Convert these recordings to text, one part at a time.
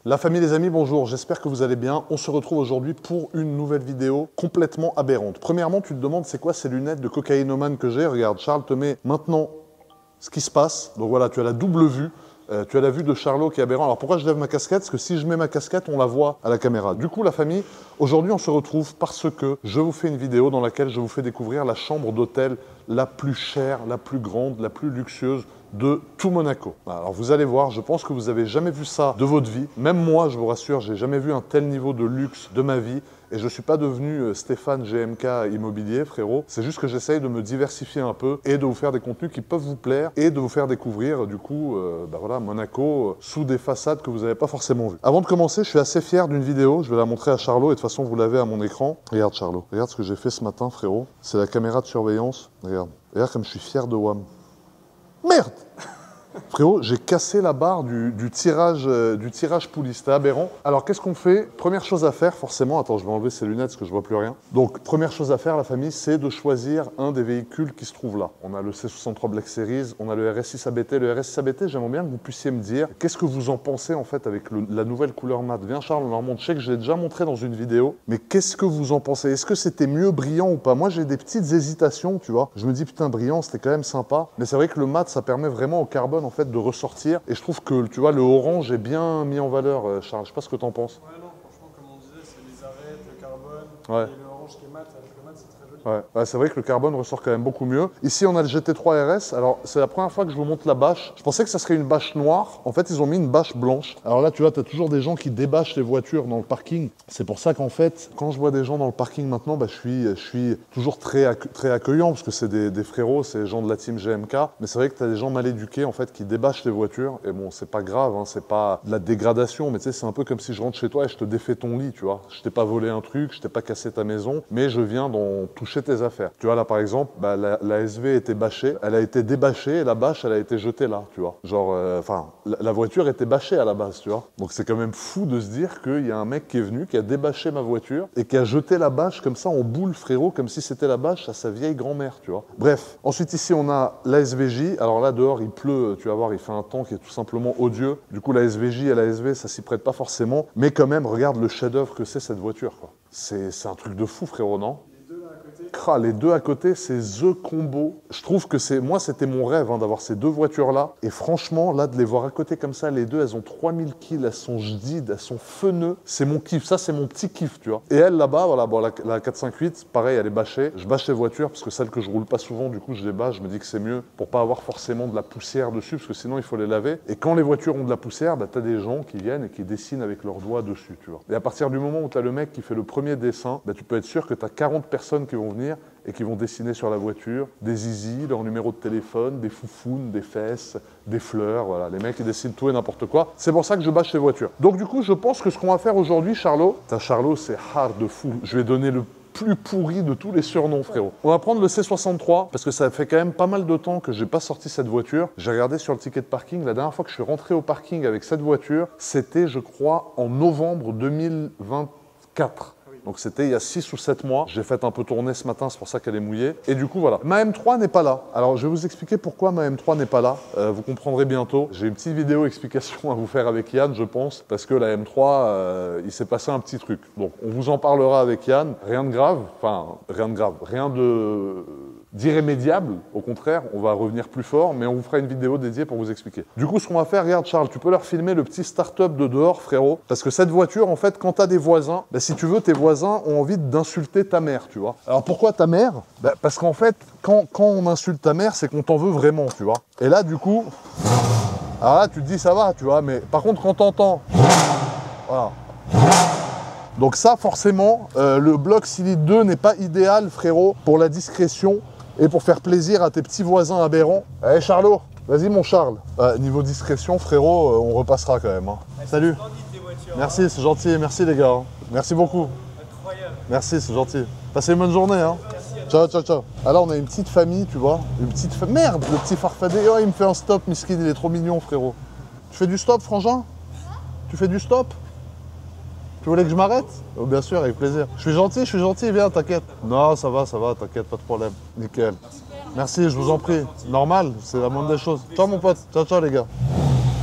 La famille, les amis, bonjour, j'espère que vous allez bien. On se retrouve aujourd'hui pour une nouvelle vidéo complètement aberrante. Premièrement, tu te demandes c'est quoi ces lunettes de cocaïnomane que j'ai. Regarde, Charles te met maintenant ce qui se passe. Donc voilà, tu as la double vue. Tu as la vue de Charlot qui est aberrant. Alors pourquoi je lève ma casquette? Parce que si je mets ma casquette, on la voit à la caméra. Du coup, la famille, aujourd'hui, on se retrouve parce que je vous fais une vidéo dans laquelle je vous fais découvrir la chambre d'hôtel la plus chère, la plus grande, la plus luxueuse de tout Monaco. Alors vous allez voir, je pense que vous n'avez jamais vu ça de votre vie. Même moi, je vous rassure, j'ai jamais vu un tel niveau de luxe de ma vie. Et je ne suis pas devenu Stéphane GMK Immobilier, frérot. C'est juste que j'essaye de me diversifier un peu et de vous faire des contenus qui peuvent vous plaire et de vous faire découvrir, du coup, voilà, Monaco sous des façades que vous n'avez pas forcément vues. Avant de commencer, je suis assez fier d'une vidéo. Je vais la montrer à Charlot et de toute façon, vous l'avez à mon écran. Regarde, Charlot. Regarde ce que j'ai fait ce matin, frérot. C'est la caméra de surveillance. Regarde. Regarde comme je suis fier de WAM. Merde! Frérot, j'ai cassé la barre du tirage poulie, c'était aberrant. Alors qu'est-ce qu'on fait? Première chose à faire, forcément, attends, je vais enlever ces lunettes parce que je vois plus rien. Donc première chose à faire, la famille, c'est de choisir un des véhicules qui se trouve là. On a le C63 Black Series, on a le RS6 ABT. Le RS6 ABT, j'aimerais bien que vous puissiez me dire qu'est-ce que vous en pensez en fait avec la nouvelle couleur mat. Viens Charles, on leur montre. Je sais que je l'ai déjà montré dans une vidéo, mais qu'est-ce que vous en pensez? Est-ce que c'était mieux brillant ou pas? Moi, j'ai des petites hésitations, tu vois. Je me dis putain, brillant, c'était quand même sympa. Mais c'est vrai que le mat, ça permet vraiment au carbone en fait de ressortir. Et je trouve que, tu vois, le orange est bien mis en valeur, Charles. Je sais pas ce que tu en penses. Ouais, non, franchement, comme on disait, c'est les arêtes, le carbone, ouais. Et le orange qui est mat, avec le mat, c'est très joli. Ouais, c'est vrai que le carbone ressort quand même beaucoup mieux. Ici, on a le GT3 RS. Alors, c'est la première fois que je vous montre la bâche. Je pensais que ça serait une bâche noire. En fait, ils ont mis une bâche blanche. Alors là, tu vois, tu as toujours des gens qui débâchent les voitures dans le parking. C'est pour ça qu'en fait, quand je vois des gens dans le parking maintenant, bah, je suis toujours très accueillant parce que c'est des frérots, c'est des gens de la team GMK. Mais c'est vrai que tu as des gens mal éduqués en fait qui débâchent les voitures. Et bon, c'est pas grave, hein, c'est pas de la dégradation, mais tu sais, c'est un peu comme si je rentre chez toi et je te défais ton lit, tu vois. Je t'ai pas volé un truc, je t'ai pas cassé ta maison, mais je viens d'en toucher tes affaires. Tu vois, là, par exemple, bah, la SV était bâchée, elle a été débâchée et la bâche, elle a été jetée là, tu vois. Genre, enfin, la voiture était bâchée à la base, tu vois. Donc, c'est quand même fou de se dire qu'il y a un mec qui est venu, qui a débâché ma voiture et qui a jeté la bâche comme ça en boule, frérot, comme si c'était la bâche à sa vieille grand-mère, tu vois. Bref. Ensuite, ici, on a la SVJ. Alors là, dehors, il pleut, tu vas voir, il fait un temps qui est tout simplement odieux. Du coup, la SVJ et la SV, ça s'y prête pas forcément. Mais quand même, regarde le chef-d'œuvre que c'est cette voiture, quoi. C'est un truc de fou, frérot, non? Les deux à côté, c'est The Combo. Je trouve que moi, c'était mon rêve hein, d'avoir ces deux voitures-là. Et franchement, là, de les voir à côté comme ça, les deux, elles ont 3000 kills, elles sont jdides, elles sont feneux. C'est mon kiff, ça, c'est mon petit kiff, tu vois. Et elle, là-bas, voilà, bon, la 458, pareil, elle est bâchée. Je bâche les voitures parce que celles que je roule pas souvent, du coup, je les bâche. Je me dis que c'est mieux pour pas avoir forcément de la poussière dessus parce que sinon, il faut les laver. Et quand les voitures ont de la poussière, bah, tu as des gens qui viennent et qui dessinent avec leurs doigts dessus, tu vois. Et à partir du moment où tu as le mec qui fait le premier dessin, bah, tu peux être sûr que tu as 40 personnes qui vont venir et qui vont dessiner sur la voiture des zizi, leur numéro de téléphone, des foufounes, des fesses, des fleurs, voilà. Les mecs, ils dessinent tout et n'importe quoi. C'est pour ça que je bâche les voitures. Donc du coup, je pense que ce qu'on va faire aujourd'hui, Charlot, Charlot, c'est hard de fou. Je vais donner le plus pourri de tous les surnoms, frérot. On va prendre le C63, parce que ça fait quand même pas mal de temps que j'ai pas sorti cette voiture. J'ai regardé sur le ticket de parking, la dernière fois que je suis rentré au parking avec cette voiture, c'était, je crois, en novembre 2024. Donc c'était il y a 6 ou 7 mois. J'ai fait un peu tourner ce matin, c'est pour ça qu'elle est mouillée. Et du coup, voilà. Ma M3 n'est pas là. Alors, je vais vous expliquer pourquoi ma M3 n'est pas là. Vous comprendrez bientôt. J'ai une petite vidéo explication à vous faire avec Yann, je pense, parce que la M3, il s'est passé un petit truc. Donc, on vous en parlera avec Yann. Rien de grave. Enfin, rien de grave. Rien d'irrémédiable. Au contraire, on va revenir plus fort, mais on vous fera une vidéo dédiée pour vous expliquer. Du coup, ce qu'on va faire, regarde Charles, tu peux leur filmer le petit start-up de dehors, frérot. Parce que cette voiture, en fait, quand tu as des voisins, bah, si tu veux, tes voisins ont envie d'insulter ta mère, tu vois. Alors pourquoi ta mère? Bah, parce qu'en fait, quand on insulte ta mère, c'est qu'on t'en veut vraiment, tu vois. Et là, du coup, alors là, tu te dis ça va, tu vois, mais par contre, quand t'entends, voilà. Donc ça, forcément, le bloc Silite 2 n'est pas idéal, frérot, pour la discrétion et pour faire plaisir à tes petits voisins aberrants. Allez, Charlot, vas-y, mon Charles. Niveau discrétion, frérot, on repassera quand même. Hein. Salut. Merci, c'est gentil. Merci, les gars. Hein. Merci beaucoup. Incroyable. Merci, c'est gentil. Passez une bonne journée. Hein. Ciao, ciao, ciao. Alors, on a une petite famille, tu vois. Une petite famille. Merde, le petit farfadet. Oh, il me fait un stop, miskin. Il est trop mignon, frérot. Tu fais du stop, frangin? Tu fais du stop? Tu voulais que je m'arrête? Oh, bien sûr, avec plaisir. Je suis gentil, viens, t'inquiète. Non, ça va, t'inquiète, pas de problème. Nickel. Merci, je vous en prie. Normal, c'est la moindre des choses. Ciao, mon pote. Ciao, ciao, les gars.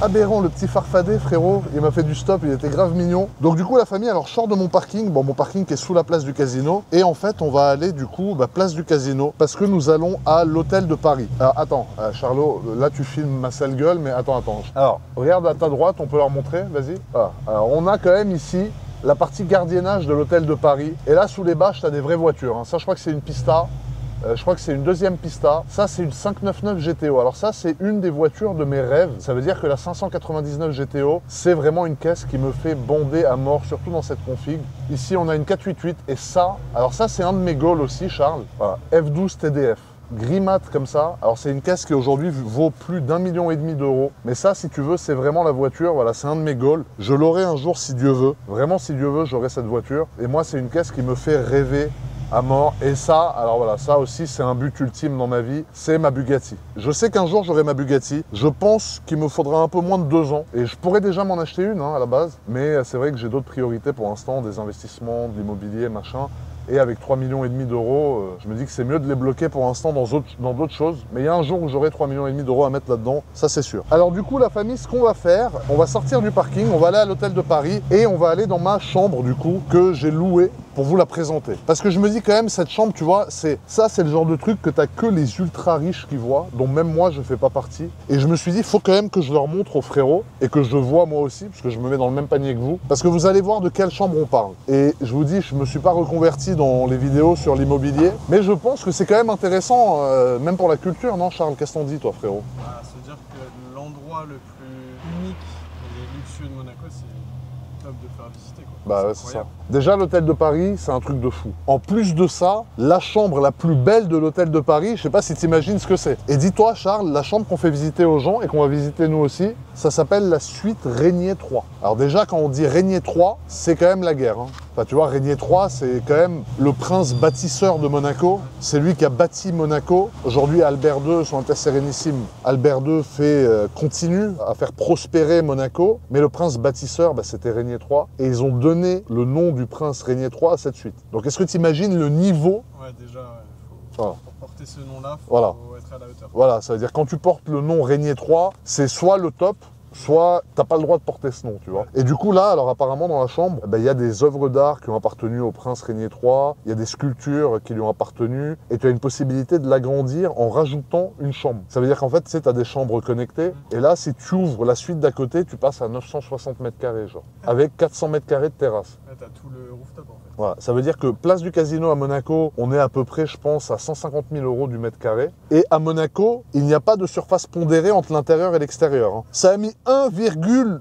aberrant, le petit farfadet, frérot. Il m'a fait du stop, il était grave mignon. Donc du coup, la famille, alors je sors de mon parking. Bon, mon parking qui est sous la place du casino. Et en fait, on va aller du coup, place du casino, parce que nous allons à l'hôtel de Paris. Alors attends, Charlot, là tu filmes ma sale gueule, mais attends. Alors, regarde à ta droite, on peut leur montrer, vas-y. Voilà. Alors, on a quand même ici la partie gardiennage de l'hôtel de Paris. Et là, sous les bâches, tu as des vraies voitures. Hein. Ça, je crois que c'est une Pista. Je crois que c'est une deuxième Pista. Ça, c'est une 599 GTO. Alors ça, c'est une des voitures de mes rêves. Ça veut dire que la 599 GTO, c'est vraiment une caisse qui me fait bander à mort, surtout dans cette config. Ici, on a une 488 et ça, alors ça, c'est un de mes goals aussi, Charles. Voilà, F12 TDF. Gris mat comme ça. Alors c'est une caisse qui aujourd'hui vaut plus d'1,5 million d'euros. Mais ça, si tu veux, c'est vraiment la voiture. Voilà, c'est un de mes goals. Je l'aurai un jour si Dieu veut. Vraiment, si Dieu veut, j'aurai cette voiture. Et moi, c'est une caisse qui me fait rêver à mort. Et ça, alors voilà, ça aussi, c'est un but ultime dans ma vie. C'est ma Bugatti. Je sais qu'un jour, j'aurai ma Bugatti. Je pense qu'il me faudra un peu moins de 2 ans. Et je pourrais déjà m'en acheter une à la base. Mais c'est vrai que j'ai d'autres priorités pour l'instant, des investissements, de l'immobilier, machin. Et avec 3,5 millions d'euros, je me dis que c'est mieux de les bloquer pour l'instant dans d'autres choses. Mais il y a un jour où j'aurai 3,5 millions d'euros à mettre là-dedans, ça c'est sûr. Alors du coup, la famille, ce qu'on va faire, on va sortir du parking, on va aller à l'hôtel de Paris et on va aller dans ma chambre du coup que j'ai louée pour vous la présenter. Parce que je me dis quand même, cette chambre, tu vois, c'est le genre de truc que t'as que les ultra riches qui voient, dont même moi, je fais pas partie. Et je me suis dit, il faut quand même que je leur montre aux frérots et que je vois moi aussi, parce que je me mets dans le même panier que vous. Parce que vous allez voir de quelle chambre on parle. Et je vous dis, je me suis pas reconverti dans les vidéos sur l'immobilier, mais je pense que c'est quand même intéressant, même pour la culture, non Charles? Qu'est-ce que t'en dis, toi, frérot? Se dire que l'endroit le plus unique et luxueux de Monaco, c'est top de faire visiter, quoi. Bah ouais, c'est ça. Déjà, l'hôtel de Paris, c'est un truc de fou. En plus de ça, la chambre la plus belle de l'hôtel de Paris, je sais pas si tu imagines ce que c'est. Et dis-toi, Charles, la chambre qu'on fait visiter aux gens et qu'on va visiter nous aussi, ça s'appelle la suite Régnier 3. Alors déjà, quand on dit Régnier 3, c'est quand même la guerre. Hein. Enfin, tu vois, Régnier 3, c'est quand même le prince bâtisseur de Monaco. C'est lui qui a bâti Monaco. Aujourd'hui, Albert II, son Altesse Sérénissime, Albert II continue à faire prospérer Monaco. Mais le prince bâtisseur, c'était Régnier 3. Et ils ont donné le nom du prince Régnier 3 à cette suite. Donc, est-ce que tu imagines le niveau? Ouais, déjà, voilà. Pour porter ce nom-là, faut être à la hauteur. Voilà, ça veut dire quand tu portes le nom Régnier 3, c'est soit le top, soit t'as pas le droit de porter ce nom, tu vois. Et du coup là, alors apparemment dans la chambre, il y a des œuvres d'art qui ont appartenu au prince Régnier III, il y a des sculptures qui lui ont appartenu, et tu as une possibilité de l'agrandir en rajoutant une chambre. Ça veut dire qu'en fait, tu sais, t'as des chambres connectées, et là, si tu ouvres la suite d'à côté, tu passes à 960 mètres carrés, genre, avec 400 mètres carrés de terrasse. Ouais, t'as tout le rooftop, en fait. Voilà, ça veut dire que place du casino à Monaco, on est à peu près, je pense, à 150 000 euros du mètre carré. Et à Monaco, il n'y a pas de surface pondérée entre l'intérieur et l'extérieur. Hein. Ça a mis 1,8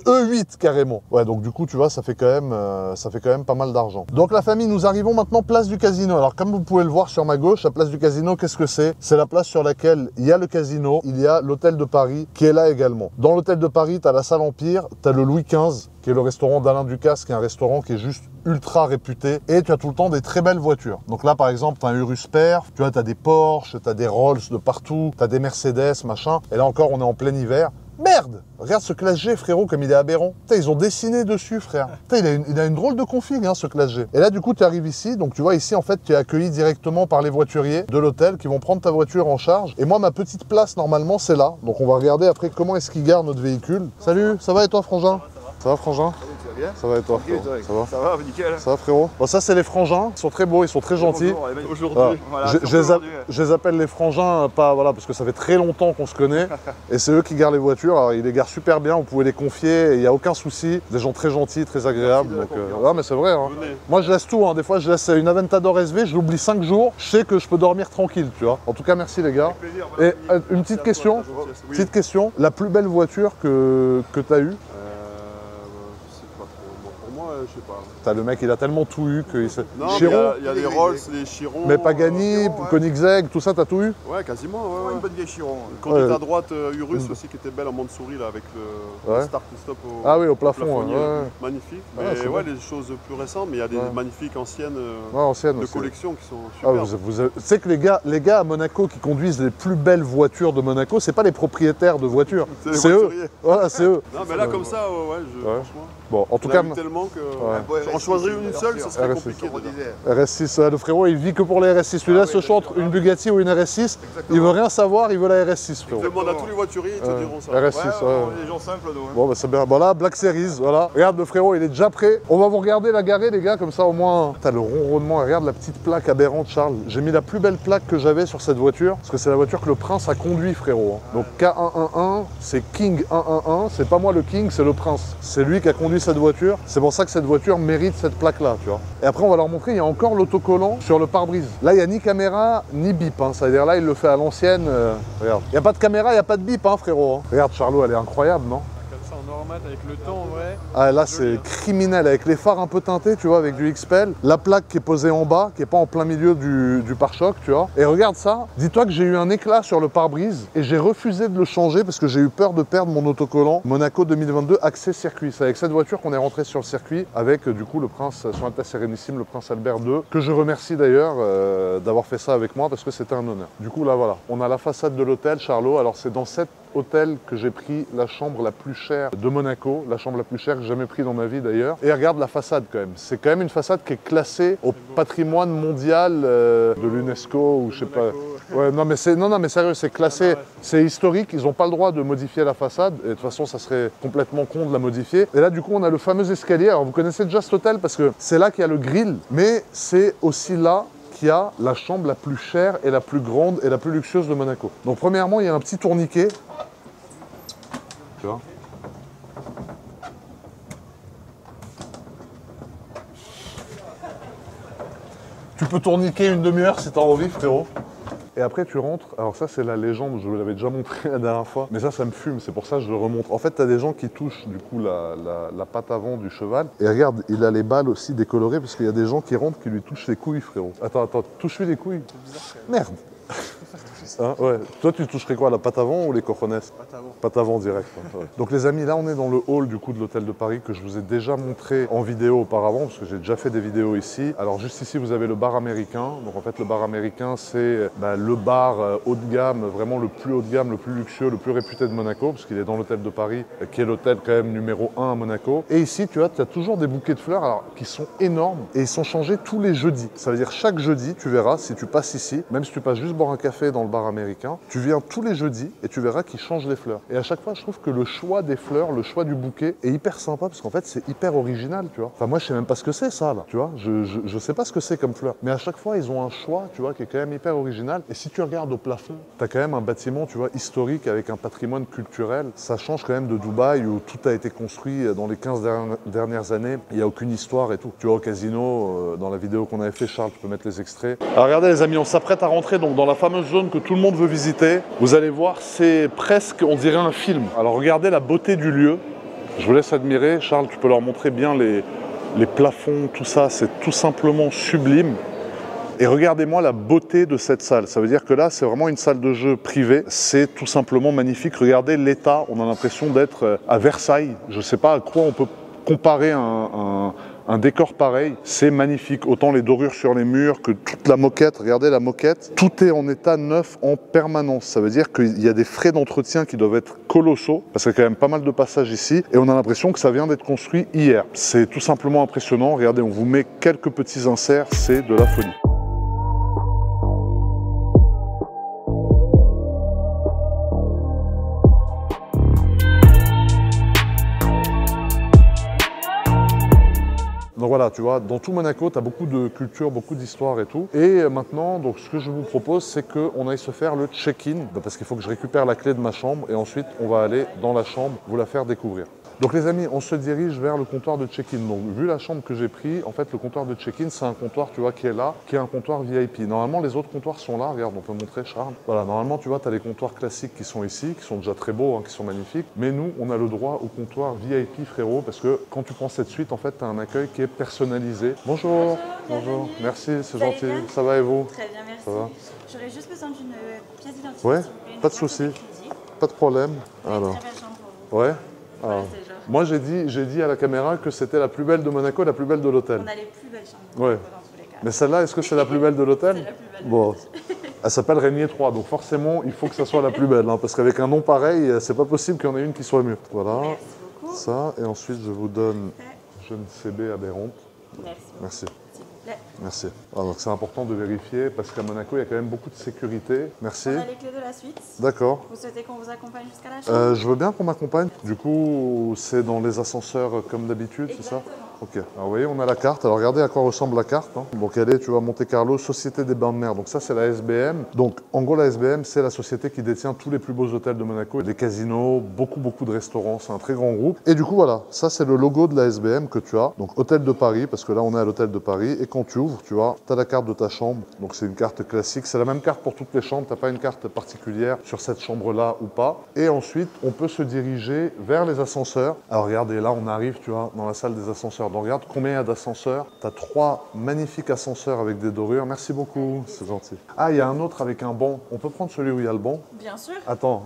E8 carrément. Ouais, donc du coup, tu vois, ça fait quand même pas mal d'argent. Donc la famille, nous arrivons maintenant place du casino. Alors comme vous pouvez le voir sur ma gauche, la place du casino, qu'est-ce que c'est? C'est la place sur laquelle il y a le casino, il y a l'hôtel de Paris qui est là également. Dans l'hôtel de Paris, tu as la salle Empire, tu as le Louis XV, qui est le restaurant d'Alain Ducasse, qui est un restaurant qui est juste ultra réputé. Et tu as tout le temps des très belles voitures. Donc là, par exemple, tu as un Urus Perf, tu vois, tu as des Porsche, tu as des Rolls de partout, tu as des Mercedes, machin. Et là encore, on est en plein hiver. Merde! Regarde ce classe G, frérot, comme il est aberrant. Putain, ils ont dessiné dessus, frère. Putain, il a une drôle de config, hein, ce classe G. Et là, du coup, tu arrives ici. Donc, tu vois, ici, en fait, tu es accueilli directement par les voituriers de l'hôtel qui vont prendre ta voiture en charge. Et moi, ma petite place, normalement, c'est là. Donc, on va regarder après comment est-ce qu'ils gardent notre véhicule. Salut, ça va et toi, frangin? Ça va, frangin? Bien. Ça va et toi? Ça va? Ça va, nickel. Ça va, frérot? Bon, ça, c'est les frangins. Ils sont très beaux, ils sont très gentils. Aujourd'hui, voilà, je les appelle les frangins, pas voilà, parce que ça fait très longtemps qu'on se connaît. Et c'est eux qui gardent les voitures. Alors, ils les gardent super bien, vous pouvez les confier, il n'y a aucun souci. Des gens très gentils, très agréables. Donc, ouais, mais c'est vrai. Hein. Moi, je laisse tout. Hein. Des fois, je laisse une Aventador SV, je l'oublie 5 jours. Je sais que je peux dormir tranquille, tu vois. En tout cas, merci, les gars. Et une petite question. Petite question. La plus belle voiture que tu as eue? Je sais pas. T'as le mec, il a tellement tout eu que Non, Chiron, il y a les Rolls, les Chiron. mais Pagani, Koenigsegg, tout ça, t'as tout eu? Ouais, quasiment. Ouais. Une bonne vieille Chiron. Conduite à droite, Urus aussi qui était belle en Montsouris là avec le start and stop au plafond. Magnifique. Ah, Mais ouais, les choses plus récentes, mais il y a des magnifiques anciennes, de aussi. collection qui sont Ah, super. tu sais que les gars à Monaco qui conduisent les plus belles voitures de Monaco, c'est pas les propriétaires de voitures, c'est eux. Voilà, c'est eux. Non, mais là comme ça, franchement. Bon, en tout cas, tellement que On choisirait une seule, ça serait RS6. compliqué. RS6, le frérot, il vit que pour les RS6. Lui, là, ce choix entre une Bugatti ou une RS6, il veut rien savoir, il veut la RS6, frérot. Demande à tous les voituriers, ils te diront ça. RS6, ouais. Les gens simples, nous. Bon, bah c'est bien. Voilà, Black Series, voilà. Regarde, le frérot, il est déjà prêt. On va vous regarder la garer, les gars, comme ça, au moins. T'as le ronronnement. Regarde la petite plaque aberrante, Charles. J'ai mis la plus belle plaque que j'avais sur cette voiture, parce que c'est la voiture que le prince a conduit, frérot. Donc K111, c'est King 111. C'est pas moi le King, c'est le prince. C'est lui qui a conduit cette voiture. C'est pour ça que cette voiture mérite cette plaque-là, tu vois. Et après, on va leur montrer, il y a encore l'autocollant sur le pare-brise. Là, il n'y a ni caméra, ni bip. Hein. Ça veut dire là, il le fait à l'ancienne. Regarde. Il n'y a pas de caméra, il n'y a pas de bip, hein, frérot. Hein. Regarde, Charlot, elle est incroyable, non? Comme ça en normal avec le temps, en vrai. Ah, là, c'est criminel. Avec les phares un peu teintés, tu vois, avec du XPEL. La plaque qui est posée en bas, qui n'est pas en plein milieu du pare-choc, tu vois. Et regarde ça. Dis-toi que j'ai eu un éclat sur le pare-brise et j'ai refusé de le changer parce que j'ai eu peur de perdre mon autocollant Monaco 2022 accès circuit. C'est avec cette voiture qu'on est rentré sur le circuit avec, du coup, le prince, son Altesse Sérénissime, le prince Albert II, que je remercie d'ailleurs d'avoir fait ça avec moi parce que c'était un honneur. Du coup, là, voilà. On a la façade de l'hôtel, Charlot. Alors, c'est dans cette hôtel que j'ai pris la chambre la plus chère de Monaco, la chambre la plus chère que j'ai jamais pris dans ma vie d'ailleurs. Et regarde la façade quand même. C'est quand même une façade qui est classée au patrimoine mondial de l'UNESCO ou je sais pas. Ouais, non mais sérieux, c'est classé, c'est historique. Ils n'ont pas le droit de modifier la façade. Et de toute façon, ça serait complètement con de la modifier. Et là, du coup, on a le fameux escalier. Alors, vous connaissez déjà cet hôtel parce que c'est là qu'il y a le grill, mais c'est aussi là qu'il y a la chambre la plus chère et la plus grande et la plus luxueuse de Monaco. Donc premièrement, il y a un petit tourniquet. Tu vois ? Tu peux tourniquer une demi-heure si t'as envie, frérot. Et après, tu rentres. Alors ça, c'est la légende, je vous l'avais déjà montré la dernière fois. Mais ça me fume, c'est pour ça que je le remontre. En fait, t'as des gens qui touchent, du coup, la patte avant du cheval. Et regarde, il a les balles aussi décolorées, parce qu'il y a des gens qui rentrent qui lui touchent les couilles, frérot. Attends, touche-lui les couilles. Merde. Hein, ouais. Toi, tu toucherais quoi, la patte avant ou les cojones? Patte avant. Patte avant direct. Ouais. Donc les amis, là on est dans le hall du coup de l'hôtel de Paris que je vous ai déjà montré en vidéo auparavant parce que j'ai déjà fait des vidéos ici. Alors juste ici vous avez le bar américain. Donc en fait le bar américain c'est le bar haut de gamme, vraiment le plus haut de gamme, le plus luxueux, le plus réputé de Monaco parce qu'il est dans l'hôtel de Paris qui est l'hôtel quand même numéro 1 à Monaco. Et ici tu as toujours des bouquets de fleurs alors, qui sont énormes et ils sont changés tous les jeudis. Ça veut dire chaque jeudi tu verras si tu passes ici, même si tu passes juste boire un café dans le bar américain, tu viens tous les jeudis et tu verras qu'ils changent les fleurs. Et à chaque fois, je trouve que le choix des fleurs, le choix du bouquet est hyper sympa parce qu'en fait, c'est hyper original, tu vois. Enfin, moi, je sais même pas ce que c'est ça, là, tu vois. Je sais pas ce que c'est comme fleur. Mais à chaque fois, ils ont un choix, tu vois, qui est quand même hyper original. Et si tu regardes au plafond, t'as quand même un bâtiment, tu vois, historique avec un patrimoine culturel. Ça change quand même de Dubaï où tout a été construit dans les 15 dernières années. Il n'y a aucune histoire et tout. Tu vois, au casino, dans la vidéo qu'on avait fait, Charles, tu peux mettre les extraits. Alors, regardez, les amis, on s'apprête à rentrer donc dans la fameuse zone que tout le monde veut visiter. Vous allez voir, c'est presque, on dirait un film. Alors regardez la beauté du lieu. Je vous laisse admirer. Charles, tu peux leur montrer bien les plafonds, tout ça. C'est tout simplement sublime. Et regardez-moi la beauté de cette salle. Ça veut dire que là, c'est vraiment une salle de jeu privée. C'est tout simplement magnifique. Regardez l'état. On a l'impression d'être à Versailles. Je ne sais pas à quoi on peut comparer un décor pareil, c'est magnifique. Autant les dorures sur les murs que toute la moquette. Regardez la moquette. Tout est en état neuf en permanence. Ça veut dire qu'il y a des frais d'entretien qui doivent être colossaux parce qu'il y a quand même pas mal de passages ici et on a l'impression que ça vient d'être construit hier. C'est tout simplement impressionnant. Regardez, on vous met quelques petits inserts. C'est de la folie. Donc voilà, tu vois, dans tout Monaco, tu as beaucoup de culture, beaucoup d'histoire et tout. Et maintenant, donc, ce que je vous propose, c'est qu'on aille se faire le check-in, parce qu'il faut que je récupère la clé de ma chambre et ensuite, on va aller dans la chambre, vous la faire découvrir. Donc les amis, on se dirige vers le comptoir de check-in. Donc vu la chambre que j'ai pris, en fait le comptoir de check-in c'est un comptoir, tu vois, qui est là, qui est un comptoir VIP. Normalement les autres comptoirs sont là, regarde, on peut montrer Charles. Voilà, normalement tu vois, tu as les comptoirs classiques qui sont ici, qui sont déjà très beaux, hein, qui sont magnifiques. Mais nous, on a le droit au comptoir VIP frérot, parce que quand tu prends cette suite, en fait, tu as un accueil qui est personnalisé. Bonjour. Bonjour. Merci, c'est gentil. Ça va et vous? Très bien, merci. Ça va? J'aurais juste besoin d'une pièce d'identité. Ouais, pas de souci. Pas de problème. Alors. Très belle chambre pour vous. Ouais. Alors. Moi, j'ai dit à la caméra que c'était la plus belle de Monaco, la plus belle de l'hôtel. On a les plus belles chambres Ouais. dans tous les cas. Mais celle-là, est-ce que c'est la plus belle de l'hôtel? C'est la plus belle. Bon. Elle s'appelle Régnier 3, donc forcément, il faut que ça soit la plus belle. Hein, parce qu'avec un nom pareil, c'est pas possible qu'il y en ait une qui soit mieux. Voilà. Merci beaucoup. Ça, et ensuite, je vous donne jeune CB aberrante. Merci. Merci. S'il vous plaît. Merci. Ah, donc c'est important de vérifier parce qu'à Monaco, il y a quand même beaucoup de sécurité. Merci. On a les clés de la suite. D'accord. Vous souhaitez qu'on vous accompagne jusqu'à la chambre? Je veux bien qu'on m'accompagne. Du coup, c'est dans les ascenseurs comme d'habitude, c'est ça? Exactement. Ok. Alors vous voyez, on a la carte. Alors regardez à quoi ressemble la carte. Hein. Donc elle est, tu vois, Monte Carlo, Société des Bains de Mer. Donc ça, c'est la SBM. Donc en gros, la SBM, c'est la société qui détient tous les plus beaux hôtels de Monaco. Des casinos, beaucoup de restaurants. C'est un très grand groupe. Et du coup, voilà, ça, c'est le logo de la SBM que tu as. Donc Hôtel de Paris, parce que là, on est à l'Hôtel de Paris. Et quand tu ouvres, tu vois, tu as la carte de ta chambre. Donc c'est une carte classique. C'est la même carte pour toutes les chambres. Tu n'as pas une carte particulière sur cette chambre-là ou pas. Et ensuite, on peut se diriger vers les ascenseurs. Alors regardez, là, on arrive, tu vois, dans la salle des ascenseurs. Donc regarde combien il y a d'ascenseurs. Tu as 3 magnifiques ascenseurs avec des dorures. Merci beaucoup, c'est gentil. Ah, il y a un autre avec un banc. On peut prendre celui où il y a le banc? Bien sûr. Attends,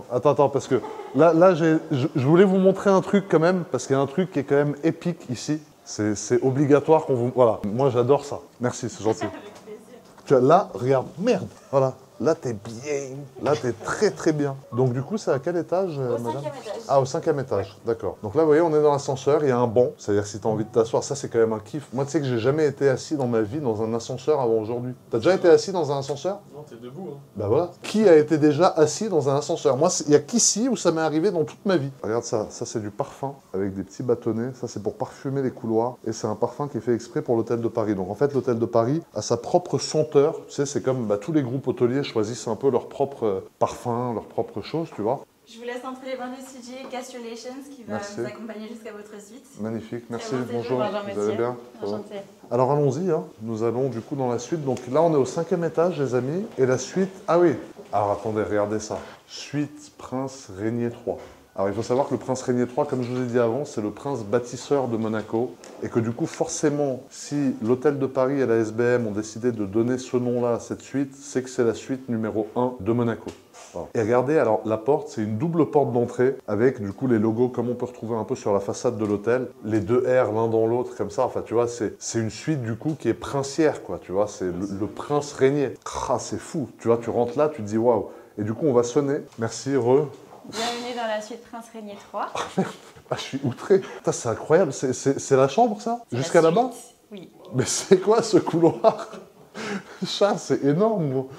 parce que là je voulais vous montrer un truc quand même, parce qu'il y a un truc qui est quand même épique ici. C'est obligatoire qu'on vous... Voilà, moi j'adore ça. Merci, c'est gentil. Avec plaisir. Tu vois, là, regarde, merde, voilà. Là, t'es bien. Là, t'es très bien. Donc, du coup, c'est à quel étage, madame? 5e étage. Ah, au 5e étage, d'accord. Donc là, vous voyez, on est dans l'ascenseur, il y a un banc. C'est-à-dire, si t'as envie de t'asseoir, ça, c'est quand même un kiff. Moi, tu sais que j'ai jamais été assis dans ma vie dans un ascenseur avant aujourd'hui. T'as déjà été assis dans un ascenseur? Non, t'es debout. Hein. Bah voilà. Qui a été déjà assis dans un ascenseur? Moi, il y a qu'ici où ça m'est arrivé dans toute ma vie. Regarde ça, ça c'est du parfum avec des petits bâtonnets. Ça, c'est pour parfumer les couloirs. Et c'est un parfum qui est fait exprès pour l'Hôtel de Paris. Donc en fait, l'Hôtel de Paris a sa propre senteur. Tu sais, c'est comme tous les groupes hôteliers choisissent un peu leur propre parfum, leur propre chose, tu vois. Je vous laisse entrer les bains de CJ Castulations qui va Merci. vous accompagner jusqu'à votre suite. Magnifique, merci, Très bon séjour, bonjour. Vous allez bien? Ça va? Enchantée. Alors allons-y, hein. Nous allons du coup dans la suite. Donc là, on est au 5e étage, les amis. Et la suite, ah oui. Alors attendez, regardez ça. Suite Prince Régnier III. Alors il faut savoir que le prince Régnier III, comme je vous ai dit avant, c'est le prince bâtisseur de Monaco. Et que du coup, forcément, si l'Hôtel de Paris et la SBM ont décidé de donner ce nom-là à cette suite, c'est que c'est la suite numéro 1 de Monaco. Voilà. Et regardez, alors la porte, c'est une double porte d'entrée avec du coup les logos comme on peut retrouver un peu sur la façade de l'hôtel. Les 2 R l'un dans l'autre comme ça, enfin tu vois, c'est une suite du coup qui est princière quoi, tu vois, c'est le prince Régnier. Ah, c'est fou, tu vois, tu rentres là, tu te dis waouh. Et du coup, on va sonner. Merci, Bienvenue dans la suite Prince Régnier 3. Ah, je suis outré. Putain, c'est incroyable, c'est la chambre ça? C'est Jusqu'à la là-bas? suite. Oui. Mais c'est quoi ce couloir? Charles, c'est énorme, gros.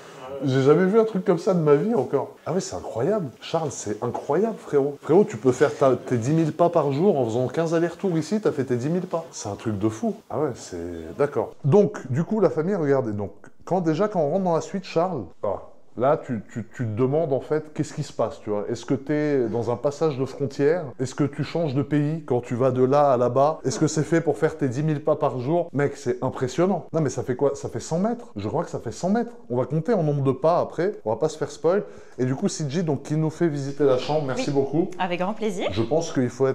J'ai jamais vu un truc comme ça de ma vie encore. Ah oui, c'est incroyable. Charles, c'est incroyable, frérot. Frérot, tu peux faire tes 10 000 pas par jour en faisant 15 allers-retours ici, t'as fait tes 10 000 pas. C'est un truc de fou. Ah ouais, c'est... D'accord. Donc, du coup, la famille, regardez. Donc, quand on rentre dans la suite, Charles... Là, tu te demandes en fait qu'est-ce qui se passe, tu vois. Est-ce que tu es dans un passage de frontière? Est-ce que tu changes de pays quand tu vas de là à là-bas? Est-ce que c'est fait pour faire tes 10 000 pas par jour? Mec, c'est impressionnant. Non, mais ça fait quoi? Ça fait 100 mètres. Je crois que ça fait 100 mètres. On va compter en nombre de pas après. On va pas se faire spoil. Et du coup, CJ, donc, qui nous fait visiter la chambre, merci beaucoup. Avec grand plaisir. Je pense qu'il faut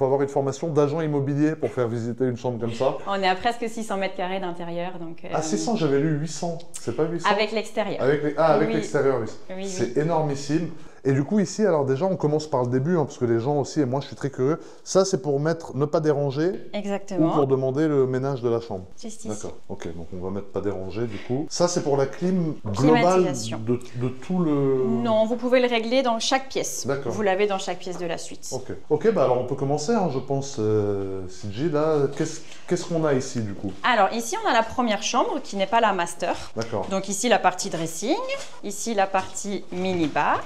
avoir une formation d'agent immobilier pour faire visiter une chambre comme ça. On est à presque 600 mètres carrés d'intérieur. Donc, Ah, 600, j'avais lu 800. C'est pas 800? avec l'extérieur. Avec Oui. l'extérieur, oui. Oui, C'est énormissime. Et du coup, ici, alors déjà, on commence par le début, hein, parce que les gens aussi, et moi, je suis très curieux. Ça, c'est pour mettre ne pas déranger ou Exactement. pour demander le ménage de la chambre. Juste ici. D'accord. Ok, donc on va mettre pas déranger, du coup. Ça, c'est pour la clim globale Climatisation. de tout le... Non, vous pouvez le régler dans chaque pièce. D'accord. Vous l'avez dans chaque pièce de la suite. Ok, bah alors on peut commencer, hein, je pense, CJ, là. Qu'est-ce qu'on a ici, du coup? Alors ici, on a la première chambre qui n'est pas la master. D'accord. Donc ici, la partie dressing. Ici, la partie mini-bar.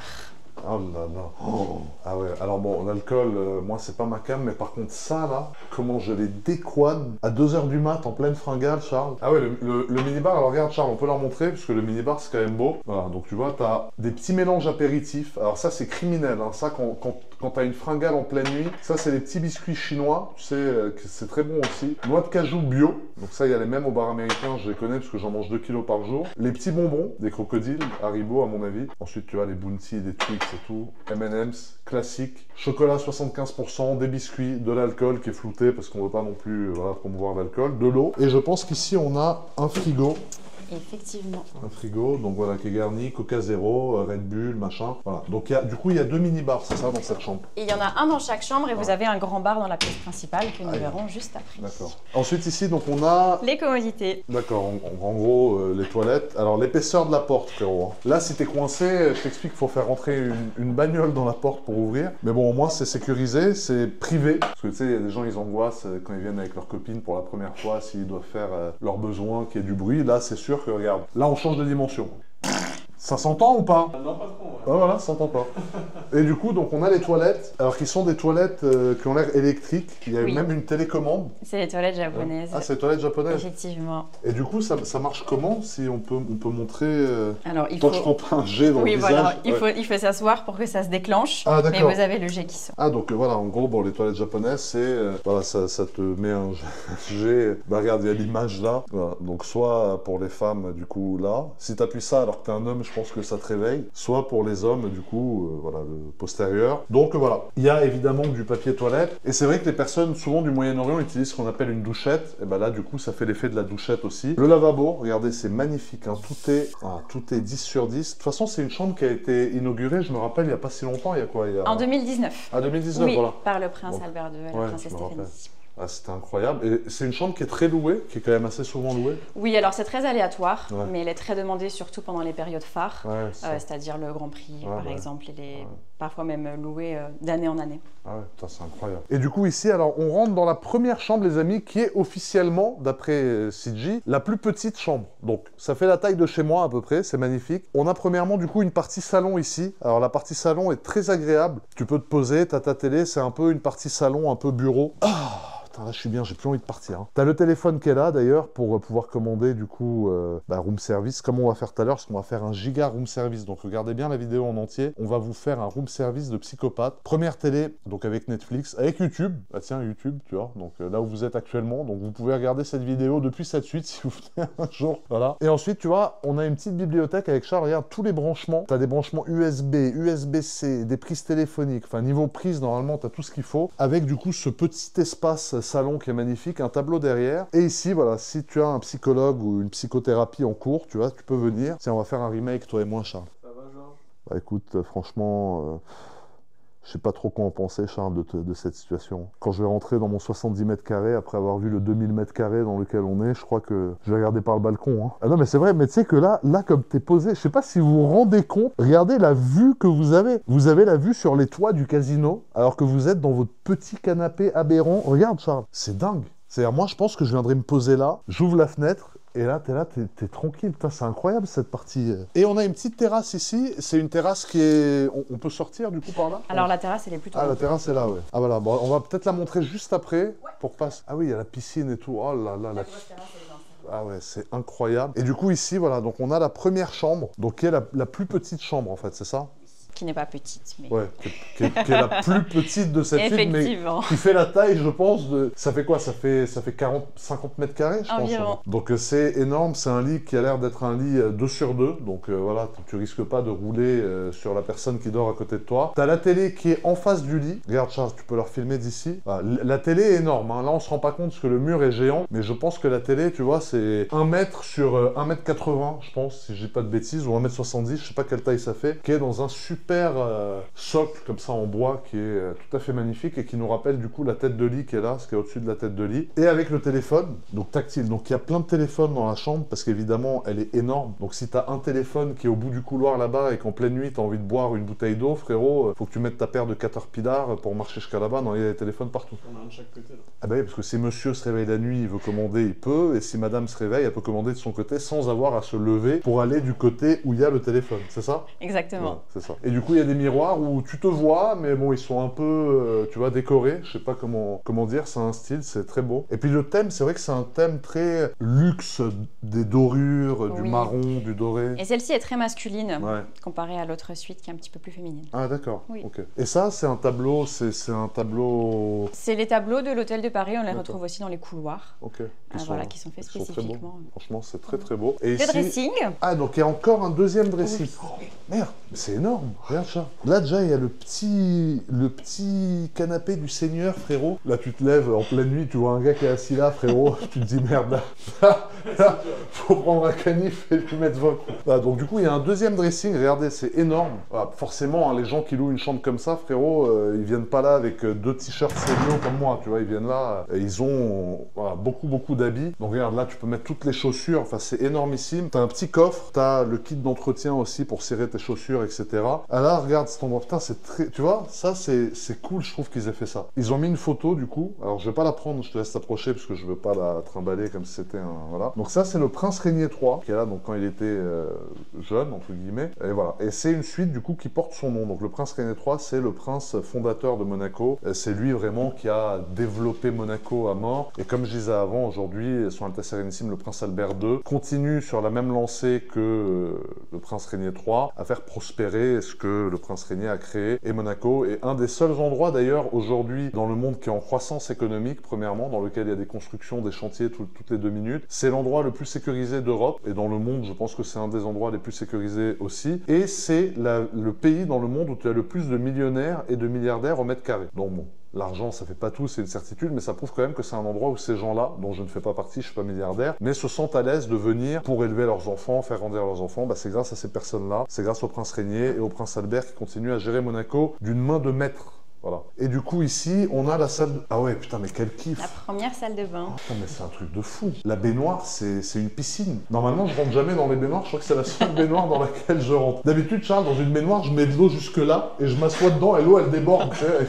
Oh là là. Oh. Ah ouais, alors bon, l'alcool, moi c'est pas ma cam, mais par contre ça là, comment je les déquade à 2h du mat en pleine fringale, Charles. Ah ouais, le minibar, alors regarde Charles, on peut leur montrer, parce que le minibar c'est quand même beau. Voilà, donc tu vois, t'as des petits mélanges apéritifs. Alors ça c'est criminel, hein. Ça quand t'as une fringale en pleine nuit, ça c'est les petits biscuits chinois, tu sais, que c'est très bon aussi. Noix de cajou bio, donc ça il y a les mêmes au bar américain, je les connais parce que j'en mange 2 kilos par jour. Les petits bonbons, des crocodiles, Haribo à mon avis. Ensuite tu vois les Bounty, des Twix et tout. M&M's, classique. Chocolat 75%, des biscuits, de l'alcool qui est flouté parce qu'on veut pas non plus promouvoir l'alcool, de l'eau. Et je pense qu'ici on a un frigo Effectivement. Un frigo, donc voilà, qui est garni, Coca Zéro, Red Bull, machin. Voilà. Donc du coup, il y a 2 mini-bars, c'est ça, dans cette chambre? Et il y en a un dans chaque chambre et vous avez un grand bar dans la pièce principale que nous verrons juste après. D'accord. Ensuite, ici, donc on a... Les commodités. D'accord, en gros, les toilettes. Alors, l'épaisseur de la porte, frérot. Là, si t'es coincé, je t'explique qu'il faut faire rentrer une bagnole dans la porte pour ouvrir. Mais bon, au moins, c'est sécurisé, c'est privé. Parce que tu sais, il y a des gens, ils angoissent quand ils viennent avec leur copine pour la première fois, s'ils doivent faire leurs besoins, qu'il y ait du bruit. Là, c'est sûr que, regarde, là, on change de dimension. Ça s'entend ou pas? Non, pas trop. Ouais. Ah, voilà, ça s'entend pas. Et du coup, donc on a les toilettes, alors qui sont des toilettes qui ont l'air électriques. Il y a même une télécommande. C'est les toilettes japonaises. Ah, c'est les toilettes japonaises. Effectivement. Et du coup, ça marche comment? Si on peut montrer... Alors, il Tant faut... que je prends pas un jet dans le visage. Voilà, il faut s'asseoir pour que ça se déclenche. Ah, mais d'accord. vous avez le jet qui sort. Ah, donc voilà, en gros, bon, les toilettes japonaises, c'est... voilà, ça te met un jet... Bah, regarde, il y a l'image là. Voilà. Donc, soit pour les femmes, du coup, là. Si t'appuies ça alors que t'es un homme, je pense que ça te réveille. Soit pour les hommes, du coup, voilà, le postérieur. Donc voilà, il y a évidemment du papier toilette. Et c'est vrai que les personnes, souvent du Moyen-Orient, utilisent ce qu'on appelle une douchette. Et ben là, du coup, ça fait l'effet de la douchette aussi. Le lavabo, regardez, c'est magnifique. Hein. Tout est 10 sur 10. De toute façon, c'est une chambre qui a été inaugurée, je me rappelle, il n'y a pas si longtemps. Il y a quoi? En 2019. Ah, 2019, oui, voilà. par le prince Albert II et la princesse je me rappelle. Stéphanie. Ah, c'était incroyable. Et c'est une chambre qui est très louée, qui est quand même assez souvent louée. Oui, alors c'est très aléatoire, mais elle est très demandée surtout pendant les périodes phares, c'est-à-dire le Grand Prix par exemple, et parfois même louée d'année en année. Ah ouais, putain, c'est incroyable. Et du coup ici, alors on rentre dans la première chambre, les amis, qui est officiellement, d'après CG, la plus petite chambre. Donc ça fait la taille de chez moi à peu près, c'est magnifique. On a premièrement du coup une partie salon ici. Alors la partie salon est très agréable. Tu peux te poser, t'as ta télé, c'est un peu une partie salon, un peu bureau. Là, je suis bien, j'ai plus envie de partir. Hein. T'as le téléphone qui est là, d'ailleurs, pour pouvoir commander, du coup, room service, comme on va faire tout à l'heure, parce qu'on va faire un giga room service. Donc, regardez bien la vidéo en entier. On va vous faire un room service de psychopathe. Première télé, donc avec Netflix, avec YouTube. Bah tiens, YouTube, tu vois, donc là où vous êtes actuellement. Donc, vous pouvez regarder cette vidéo depuis cette suite, si vous venez un jour. Voilà. Et ensuite, tu vois, on a une petite bibliothèque avec Charles. Regarde, tous les branchements. T'as des branchements USB, USB-C, des prises téléphoniques. Enfin, niveau prise, normalement, t'as tout ce qu'il faut. Avec, du coup, ce petit espace salon qui est magnifique, un tableau derrière. Et ici, voilà, si tu as un psychologue ou une psychothérapie en cours, tu vois, tu peux venir. Tiens, on va faire un remake, toi et moi, Charles. Ça va, Georges? Bah écoute, franchement, je sais pas trop quoi en penser, Charles, de cette situation. Quand je vais rentrer dans mon 70 mètres carrés, après avoir vu le 2000 mètres carrés dans lequel on est, je crois que je vais regarder par le balcon. Hein. Ah non, mais c'est vrai, mais tu sais que là, comme t'es posé, je sais pas si vous vous rendez compte, regardez la vue que vous avez. Vous avez la vue sur les toits du casino, alors que vous êtes dans votre petit canapé aberrant. Regarde, Charles, c'est dingue. C'est-à-dire, moi, je pense que je viendrai me poser là, j'ouvre la fenêtre, et là, t'es tranquille. Putain, c'est incroyable, cette partie. Et on a une petite terrasse ici. C'est une terrasse qui est... On peut sortir, du coup, par là? Alors, la terrasse, elle est plutôt... Ah, la terrasse est là, ouais. Ah, voilà. Bon, on va peut-être la montrer juste après, pour passer... Ah oui, il y a la piscine et tout. Oh là là, la grosse terrasse, elle est dans ça. Ah ouais, c'est incroyable. Et du coup, ici, voilà, donc on a la première chambre, donc qui est la plus petite chambre, en fait, c'est ça? Qui n'est pas petite, mais... Ouais, qui est la plus petite de cette suite, mais qui fait la taille, je pense, de... Ça fait quoi? Ça fait 50 mètres carrés, je environ. pense. Donc c'est énorme, c'est un lit qui a l'air d'être un lit 2 sur 2, donc voilà, tu risques pas de rouler sur la personne qui dort à côté de toi. T'as la télé qui est en face du lit. Regarde, Charles, tu peux leur filmer d'ici. Voilà, la télé est énorme, hein. Là on se rend pas compte parce que le mur est géant, mais je pense que la télé, tu vois, c'est 1 mètre sur 1m80, je pense, si je dis pas de bêtises, ou 1m70, je sais pas quelle taille ça fait, qui est dans un super socle comme ça en bois qui est tout à fait magnifique et qui nous rappelle du coup la tête de lit qui est là, ce qui est au-dessus de la tête de lit, et avec le téléphone, donc tactile. Donc il y a plein de téléphones dans la chambre parce qu'évidemment elle est énorme. Donc si tu as un téléphone qui est au bout du couloir là-bas et qu'en pleine nuit tu as envie de boire une bouteille d'eau, frérot, faut que tu mettes ta paire de Caterpillar pour marcher jusqu'à là-bas. Non, il y a des téléphones partout. On a un de chaque côté là. Ah bah oui, parce que si monsieur se réveille la nuit, il veut commander, il peut, et si madame se réveille, elle peut commander de son côté sans avoir à se lever pour aller du côté où il y a le téléphone, c'est ça? Exactement. Ouais, c'est ça. Et du coup, il y a des miroirs où tu te vois, mais bon, ils sont un peu, tu vois, décorés. Je sais pas comment dire, c'est un style, c'est très beau. Et puis le thème, c'est vrai que c'est un thème très luxe, des dorures, du marron, du doré. Et celle-ci est très masculine, comparée à l'autre suite qui est un petit peu plus féminine. Ah d'accord, oui. Ok. Et ça, c'est un tableau, c'est un tableau... C'est les tableaux de l'hôtel de Paris, on les retrouve aussi dans les couloirs. Ok. Qui sont faits spécifiquement. Franchement, c'est très très beau. Et le ici... dressing. Ah, donc il y a encore un deuxième dressing. Oui. Oh, merde, c'est énorme. Regarde ça. Là, déjà, il y a le petit canapé du Seigneur, frérot. Là, tu te lèves en pleine nuit, tu vois un gars qui est assis là, frérot. Tu te dis, merde, là, faut prendre un canif et lui mettre 20 coups. Voilà, donc, du coup, il y a un deuxième dressing. Regardez, c'est énorme. Voilà, forcément, hein, les gens qui louent une chambre comme ça, frérot, ils viennent pas là avec 2 t-shirts Céline comme moi, tu vois. Ils viennent là, ils ont voilà, beaucoup d'habits. Donc, regarde, là, tu peux mettre toutes les chaussures. Enfin, c'est énormissime. T'as un petit coffre. T'as le kit d'entretien aussi pour serrer tes chaussures, etc. Ah là, regarde cet endroit. Putain, c'est très... Tu vois, ça, c'est cool, je trouve qu'ils aient fait ça. Ils ont mis une photo, du coup. Alors, je vais pas la prendre, je te laisse t'approcher parce que je veux pas la trimballer comme si c'était un... Voilà. Donc ça, c'est le Prince Régnier III, qui est là, donc quand il était jeune, entre guillemets. Et voilà. Et c'est une suite, du coup, qui porte son nom. Donc, le Prince Régnier III, c'est le prince fondateur de Monaco. C'est lui, vraiment, qui a développé Monaco à mort. Et comme je disais avant, aujourd'hui, son Altesse Sérénissime, le Prince Albert II, continue sur la même lancée que le Prince Régnier III, à faire prospérer ce que le Prince Régnier a créé. Et Monaco est un des seuls endroits, d'ailleurs, aujourd'hui, dans le monde qui est en croissance économique, premièrement, dans lequel il y a des constructions, des chantiers toutes les 2 minutes. C'est l'endroit le plus sécurisé d'Europe. Et dans le monde, je pense que c'est un des endroits les plus sécurisés aussi. Et c'est le pays dans le monde où tu as le plus de millionnaires et de milliardaires au mètre carré. Donc bon, l'argent, ça fait pas tout, c'est une certitude, mais ça prouve quand même que c'est un endroit où ces gens-là, dont je ne fais pas partie, je suis pas milliardaire, mais se sentent à l'aise de venir pour élever leurs enfants, faire grandir leurs enfants. Bah, c'est grâce à ces personnes-là, c'est grâce au Prince Régnier et au Prince Albert qui continuent à gérer Monaco d'une main de maître. Voilà. Et du coup, ici, on a la salle de... Ah ouais, putain, mais quel kiff! La première salle de bain. Putain, mais c'est un truc de fou. La baignoire, c'est une piscine. Normalement, je rentre jamais dans les baignoires. Je crois que c'est la seule baignoire dans laquelle je rentre. D'habitude, Charles, dans une baignoire, je mets de l'eau jusque-là et je m'assois dedans et l'eau, elle déborde. Tu sais.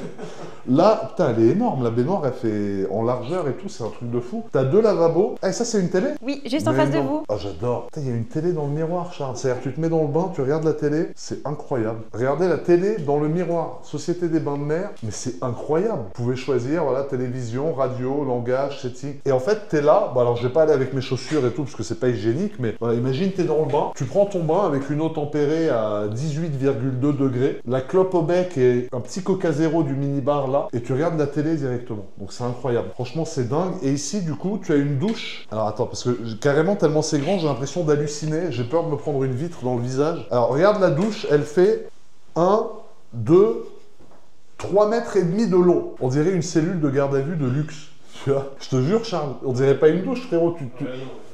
Là, putain, elle est énorme. La baignoire, elle fait en largeur et tout. C'est un truc de fou. T'as 2 lavabos. Ah, et ça, c'est une télé? Oui, juste en face de vous. Ah, j'adore. Putain, il y a une télé dans le miroir, Charles. C'est-à-dire que tu te mets dans le bain, tu regardes la télé. C'est incroyable. Regardez la télé dans le miroir. Société des bains de mer. Mais c'est incroyable. Vous pouvez choisir, voilà, télévision, radio, langage, setting. Et en fait, t'es là. Bon, alors, je vais pas aller avec mes chaussures et tout parce que c'est pas hygiénique, mais voilà, imagine, t'es dans le bain. Tu prends ton bain avec une eau tempérée à 18,2 degrés. La clope au bec et un petit Coca Zéro du minibar là. Et tu regardes la télé directement. Donc, c'est incroyable. Franchement, c'est dingue. Et ici, du coup, tu as une douche. Alors, attends, parce que carrément, tellement c'est grand, j'ai l'impression d'halluciner. J'ai peur de me prendre une vitre dans le visage. Alors, regarde la douche. Elle fait 1, 2, 3,5 mètres de long. On dirait une cellule de garde à vue de luxe. Tu vois, je te jure, Charles, on dirait pas une douche, frérot.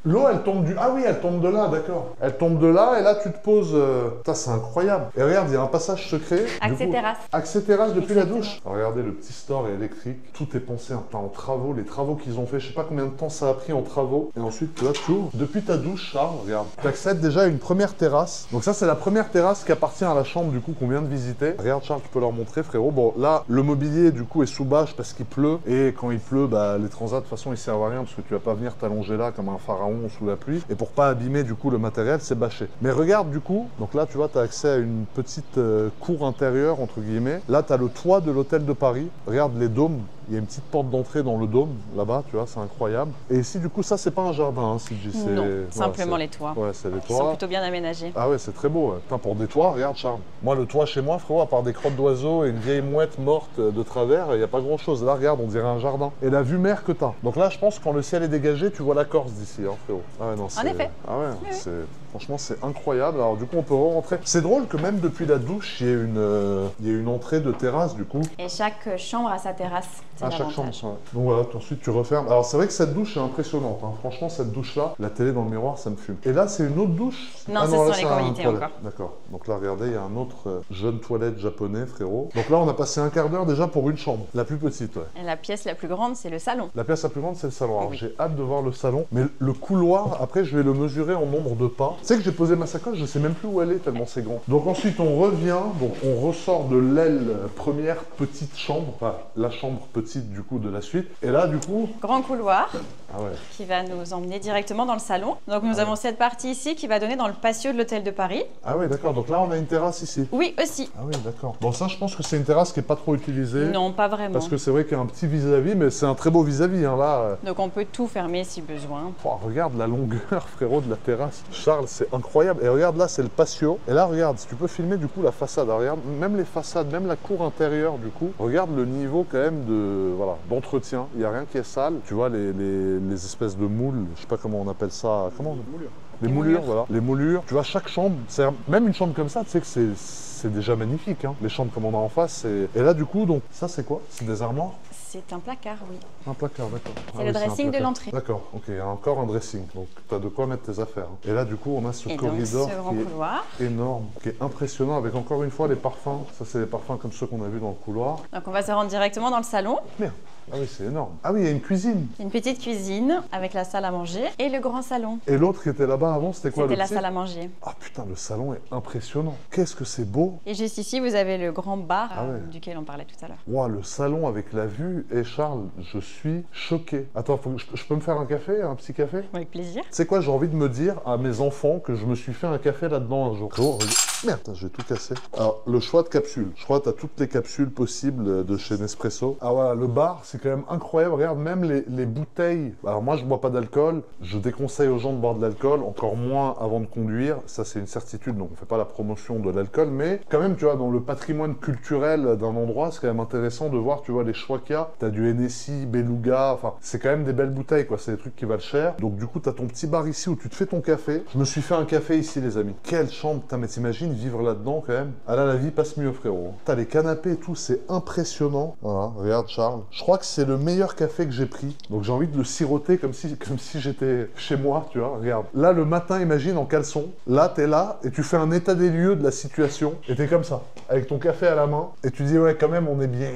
L'eau, elle tombe du... Ah oui, elle tombe de là, d'accord. Elle tombe de là, et là, tu te poses... Putain, c'est incroyable. Et regarde, il y a un passage secret. Accès terrasse. Accès terrasse depuis la douche. Alors, regardez, le petit store électrique. Tout est pensé en travaux. Les travaux qu'ils ont fait, je sais pas combien de temps ça a pris en travaux. Et ensuite, tu vois, tu ouvres. Depuis ta douche, Charles, regarde. Tu accèdes déjà à une première terrasse. Donc ça, c'est la première terrasse qui appartient à la chambre, du coup, qu'on vient de visiter. Regarde, Charles, tu peux leur montrer, frérot. Bon, là, le mobilier, du coup, est sous bâche parce qu'il pleut. Et quand il pleut, bah, les transats, de toute façon, ils servent à rien parce que tu vas pas venir t'allonger là comme un pharaon sous la pluie. Et pour pas abîmer du coup le matériel, c'est bâché. Mais regarde du coup, donc là tu vois, tu as accès à une petite cour intérieure entre guillemets. Là tu as le toit de l'hôtel de Paris. Regarde les dômes. Il y a une petite porte d'entrée dans le dôme, là-bas, tu vois, c'est incroyable. Et ici, du coup, ça, c'est pas un jardin, hein, si je dis. Non, simplement les toits. Ouais, c'est les toits. Ils sont plutôt bien aménagés. Ah ouais, c'est très beau. Ouais. Putain, pour des toits, regarde, Charles. Moi, le toit chez moi, frérot, à part des crottes d'oiseaux et une vieille mouette morte de travers, il n'y a pas grand-chose. Là, regarde, on dirait un jardin. Et la vue mer que t'as. Donc là, je pense que quand le ciel est dégagé, tu vois la Corse d'ici, hein, frérot. Ah ouais, non, en effet. Ah ouais, oui. Franchement, c'est incroyable. Alors, du coup, on peut rentrer. C'est drôle que même depuis la douche, il y ait une entrée de terrasse, du coup. Et chaque chambre a sa terrasse. À chaque chambre. Ouais. Donc voilà, ensuite tu refermes. Alors c'est vrai que cette douche est impressionnante. Hein. Franchement, cette douche-là, la télé dans le miroir, ça me fume. Et là, c'est une autre douche? Non, ce sont les commodités encore. D'accord. Donc là, regardez, il y a un autre jeune toilette japonais, frérot. Donc là, on a passé un quart d'heure déjà pour une chambre. La plus petite, ouais. Et la pièce la plus grande, c'est le salon. La pièce la plus grande, c'est le salon. Alors oui. J'ai hâte de voir le salon. Mais le couloir, après, je vais le mesurer en nombre de pas. Tu sais que j'ai posé ma sacoche, je sais même plus où elle est, tellement c'est grand. Donc ensuite, on revient. Donc on ressort de l'aile première petite chambre. Enfin, la chambre petite, du coup, de la suite. Et là, du coup... Grand couloir ouais. Qui va nous emmener directement dans le salon. Donc nous avons cette partie ici qui va donner dans le patio de l'hôtel de Paris. Ah oui, d'accord. Donc là, on a une terrasse ici. Oui, aussi. Ah oui, d'accord. Bon, ça, je pense que c'est une terrasse qui n'est pas trop utilisée. Non, pas vraiment. Parce que c'est vrai qu'il y a un petit vis-à-vis, mais c'est un très beau vis-à-vis, hein, là. Donc on peut tout fermer si besoin. Oh, regarde la longueur, frérot, de la terrasse. Charles, c'est incroyable. Et regarde, là, c'est le patio. Et là, regarde, si tu peux filmer, du coup, la façade. Alors, regarde, même les façades, même la cour intérieure, du coup. Regarde le niveau, quand même, d'entretien. Il n'y a rien qui est sale. Tu vois, les espèces de moules, je sais pas comment on appelle ça. Comment on... Moulure. Les moulures, voilà. Les moulures. Tu vois, chaque chambre, même une chambre comme ça, tu sais que c'est c'est déjà magnifique, hein. Les chambres comme on a en face. Et là, du coup, donc, ça, c'est quoi? C'est des armoires? C'est un placard, oui. Un placard, d'accord. C'est le dressing de l'entrée. D'accord, ok, il y a encore un dressing. Donc, tu as de quoi mettre tes affaires. Hein. Et là, du coup, on a ce corridor qui est énorme, qui est impressionnant, avec encore une fois les parfums. Ça, c'est des parfums comme ceux qu'on a vus dans le couloir. Donc, on va se rendre directement dans le salon. Merde. Ah oui, c'est énorme. Ah oui, il y a une cuisine. Une petite cuisine avec la salle à manger et le grand salon. Et l'autre qui était là-bas avant, c'était quoi? C'était la salle à manger. Ah putain, le salon est impressionnant. Qu'est-ce que c'est beau. Et juste ici, vous avez le grand bar duquel on parlait tout à l'heure. Wow, le salon avec la vue. Et Charles, je suis choqué. Attends, je peux me faire un café, un petit café? Avec plaisir. Tu sais quoi, j'ai envie de me dire à mes enfants que je me suis fait un café là-dedans un jour. Oh, merde, je vais tout casser. Alors, le choix de capsules. Je crois que tu as toutes les capsules possibles de chez Nespresso. Ah voilà, le bar, c'est quand même incroyable. Regarde, même les bouteilles. Alors moi, je bois pas d'alcool. Je déconseille aux gens de boire de l'alcool, encore moins avant de conduire. Ça, c'est une certitude, donc on fait pas la promotion de l'alcool. Mais quand même, tu vois, dans le patrimoine culturel d'un endroit, c'est quand même intéressant de voir, tu vois, les choix qu'il y a. Tu as du Hennessy, Beluga, enfin, c'est quand même des belles bouteilles, quoi. C'est des trucs qui valent cher. Donc du coup, tu as ton petit bar ici où tu te fais ton café. Je me suis fait un café ici, les amis. Quelle chambre, putain, mais t'imagines vivre là-dedans, quand même. Ah là, la vie passe mieux, frérot. T'as les canapés et tout, c'est impressionnant. Voilà, regarde, Charles. Je crois que c'est le meilleur café que j'ai pris. Donc j'ai envie de le siroter comme si j'étais chez moi, tu vois. Regarde. Là, le matin, imagine, en caleçon. Là, t'es là et tu fais un état des lieux de la situation. Et t'es comme ça, avec ton café à la main. Et tu dis, ouais, quand même, on est bien.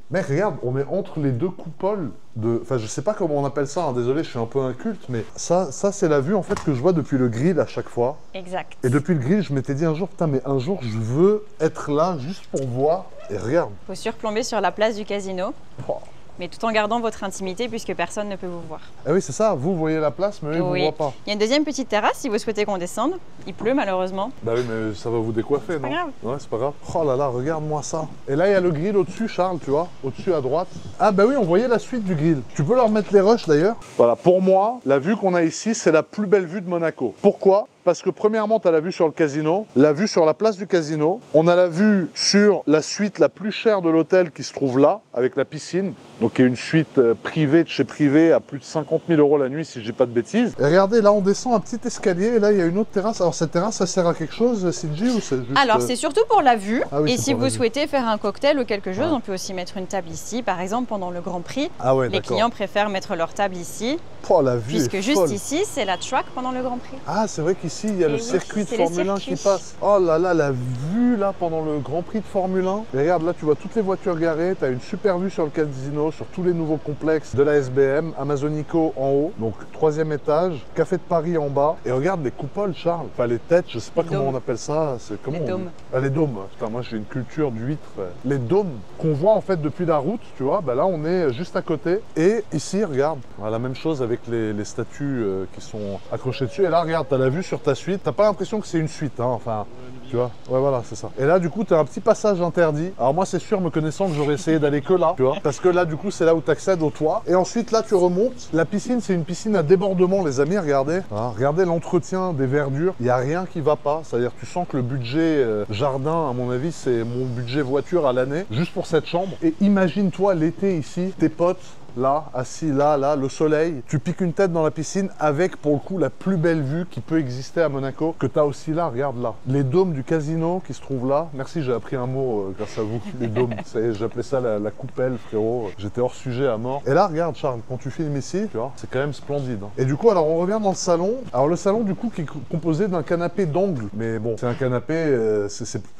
Mec, regarde, on est entre les deux coupoles de... Enfin, je sais pas comment on appelle ça, hein. Désolé, je suis un peu inculte, mais ça c'est la vue, en fait, que je vois depuis le grill à chaque fois. Exact. Et depuis le grill, je m'étais dit un jour, putain, mais un jour, je veux être là juste pour voir. Et regarde. Faut surplomber sur la place du casino. Oh. Mais tout en gardant votre intimité puisque personne ne peut vous voir. Ah oui, c'est ça, vous voyez la place, mais eux, oui. Vous voient pas. Il y a une deuxième petite terrasse si vous souhaitez qu'on descende. Il pleut malheureusement. Bah oui, mais ça va vous décoiffer, non? C'est pas grave. Ouais, c'est pas grave. Oh là là, regarde-moi ça. Et là, il y a le grill au-dessus, Charles, tu vois, au-dessus à droite. Ah bah oui, on voyait la suite du grill. Tu peux leur mettre les rushs d'ailleurs. Voilà, pour moi, la vue qu'on a ici, c'est la plus belle vue de Monaco. Pourquoi? Parce que premièrement, tu as la vue sur le casino, la vue sur la place du casino. On a la vue sur la suite la plus chère de l'hôtel qui se trouve là, avec la piscine. Donc, il y a une suite privée de chez privé à plus de 50 000 € la nuit, si je dis pas de bêtises. Et regardez, là, on descend un petit escalier et là, il y a une autre terrasse. Alors, cette terrasse, ça sert à quelque chose, Cindy, ou c'est juste... Alors, c'est surtout pour la vue. Ah oui, et si vous souhaitez faire un cocktail ou quelque chose, on peut aussi mettre une table ici. Par exemple, pendant le Grand Prix, les clients préfèrent mettre leur table ici. Oh, la vue puisque est juste folle. Ici, c'est la track pendant le Grand Prix. Ah, c'est vrai qu'ici, il y a le circuit de c'est Formule 1 qui passe. Oh là là, la vue là pendant le Grand Prix de Formule 1. Et regarde, là, tu vois toutes les voitures garées. Tu as une super vue sur le casino, sur tous les nouveaux complexes de la SBM. Amazonico en haut, donc 3e étage. Café de Paris en bas. Et regarde les coupoles, Charles. Enfin, les têtes, je sais pas comment on appelle ça. C'est comment les dômes. Ah, les dômes. Putain, moi, j'ai une culture d'huîtres. Les dômes qu'on voit en fait depuis la route, tu vois. Bah là, on est juste à côté. Et ici, regarde, la même chose avec les statues qui sont accrochées dessus. Et là, regarde, tu as la vue sur ta suite. T'as pas l'impression que c'est une suite, hein, enfin, tu vois. Ouais, voilà, c'est ça. Et là, du coup, tu as un petit passage interdit. Alors moi, c'est sûr, me connaissant, que j'aurais essayé d'aller que là, tu vois. Parce que là, du coup, c'est là où tu accèdes au toit. Et ensuite, là, tu remontes. La piscine, c'est une piscine à débordement, les amis, regardez. Voilà, regardez l'entretien des verdures. Il n'y a rien qui va pas. C'est-à-dire, tu sens que le budget jardin, à mon avis, c'est mon budget voiture à l'année, juste pour cette chambre. Et imagine-toi l'été ici, tes potes, là, assis là, le soleil, tu piques une tête dans la piscine avec, pour le coup, la plus belle vue qui peut exister à Monaco, que tu as aussi là, regarde là. Les dômes du casino qui se trouvent là. Merci, j'ai appris un mot grâce à vous, les dômes. J'appelais ça la coupelle, frérot. J'étais hors sujet à mort. Et là, regarde, Charles, quand tu filmes ici, tu vois, c'est quand même splendide. Hein. Et du coup, alors, on revient dans le salon. Alors, le salon, du coup, qui est composé d'un canapé d'angle. Mais bon, c'est un canapé,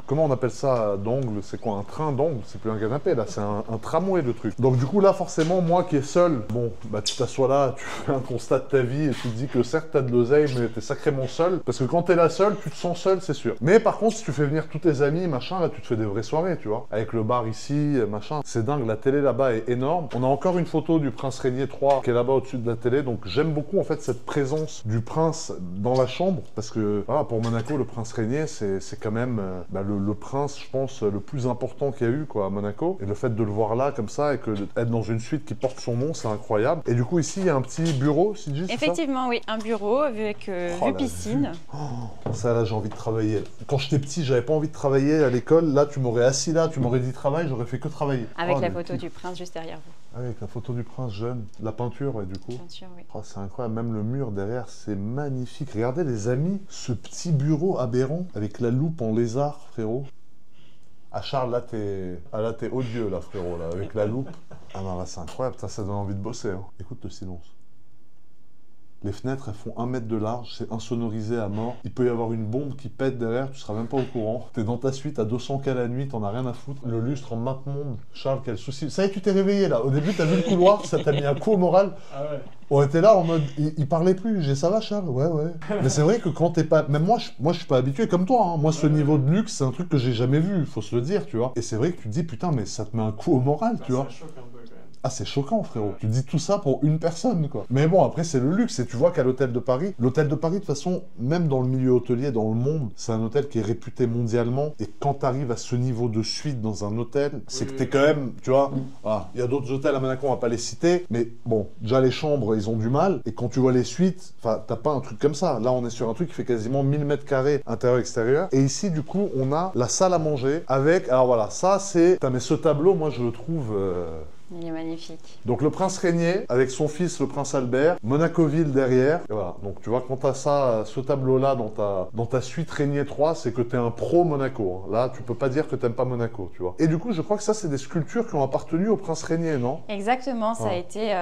comment on appelle ça, d'angle? C'est quoi, un train d'angle? C'est plus un canapé, là, c'est un tramway, le truc. Donc, du coup, là, forcément, moi, qui est seul, bon, bah tu t'assois là, tu fais un constat de ta vie et tu te dis que certes t'as de l'oseille, mais t'es sacrément seul, parce que quand t'es là seul, tu te sens seul, c'est sûr. Mais par contre, si tu fais venir tous tes amis, machin, là tu te fais des vraies soirées, tu vois, avec le bar ici, machin, c'est dingue, la télé là-bas est énorme. On a encore une photo du Prince Régnier 3 qui est là-bas au-dessus de la télé, donc j'aime beaucoup en fait cette présence du prince dans la chambre, parce que voilà, pour Monaco, le Prince Régnier, c'est quand même le prince, je pense, le plus important qu'il y a eu, quoi, à Monaco, et le fait de le voir là, comme ça, et que être dans une suite qui porte son nom, c'est incroyable. Et du coup, ici, il y a un petit bureau, Sylvie, c'est ça? Effectivement, oui. Un bureau avec vue piscine. Oh, ça, là, j'ai envie de travailler. Quand j'étais petit, j'avais pas envie de travailler à l'école. Là, tu m'aurais assis là, tu m'aurais dit travail, j'aurais fait que travailler. Avec la photo du prince juste derrière vous. Avec la photo du prince jeune. La peinture, et du coup. Peinture, oui. Oh, c'est incroyable. Même le mur derrière, c'est magnifique. Regardez, les amis, ce petit bureau aberrant avec la loupe en lézard, frérot. Ah Charles, là t'es odieux là frérot, là, avec la loupe. Ah non là c'est incroyable, ça donne envie de bosser. Hein. Écoute le silence. Les fenêtres, elles font 1 mètre de large, c'est insonorisé à mort. Il peut y avoir une bombe qui pète derrière, tu seras même pas au courant. T'es dans ta suite à 200K la nuit, t'en as rien à foutre. Le lustre en mainte monde. Charles, quel souci. Ça y est, tu t'es réveillé là. Au début, t'as vu le couloir, ça t'a mis un coup au moral. Ah ouais. On était là en mode, il parlait plus. J'ai ça va Charles? Ouais. Mais c'est vrai que quand t'es pas... Même moi, je suis pas habitué comme toi. Hein. Moi, ce niveau de luxe, c'est un truc que j'ai jamais vu, faut se le dire, tu vois. Et c'est vrai que tu te dis, putain, mais ça te met un coup au moral, tu vois. Ça choque un peu quand même. Ah, c'est choquant, frérot. Tu dis tout ça pour une personne, quoi. Mais bon, après, c'est le luxe. Et tu vois qu'à l'hôtel de Paris, de toute façon, même dans le milieu hôtelier, dans le monde, c'est un hôtel qui est réputé mondialement. Et quand tu arrives à ce niveau de suite dans un hôtel, c'est que t'es quand même, tu vois, il y a d'autres hôtels à Monaco, on va pas les citer. Mais bon, déjà, les chambres, ils ont du mal. Et quand tu vois les suites, enfin, t'as pas un truc comme ça. Là, on est sur un truc qui fait quasiment 1000 mètres carrés intérieur-extérieur. Et ici, du coup, on a la salle à manger avec, alors voilà, ça, c'est... Putain, mais ce tableau, moi, je le trouve... Il est magnifique. Donc le prince Régnier, avec son fils le prince Albert, Monaco-Ville derrière. Et voilà, donc tu vois, quand t'as ça, ce tableau-là dans ta suite Régnier 3, c'est que t'es un pro Monaco. Hein. Là, tu peux pas dire que t'aimes pas Monaco, tu vois. Et du coup, je crois que ça, c'est des sculptures qui ont appartenu au prince Régnier, non? Exactement, ça a été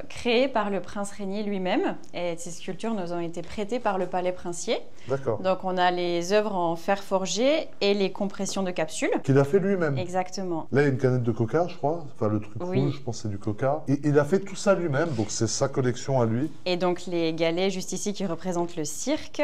créé par le prince Régnier lui-même. Et ces sculptures nous ont été prêtées par le palais princier. D'accord. Donc on a les œuvres en fer forgé et les compressions de capsules. Qu'il a fait lui-même. Exactement. Là, il y a une canette de coca, je crois. Enfin, le truc rouge, je pense que c'est du coca. Et il a fait tout ça lui-même, donc c'est sa collection à lui. Et donc les galets juste ici qui représentent le cirque,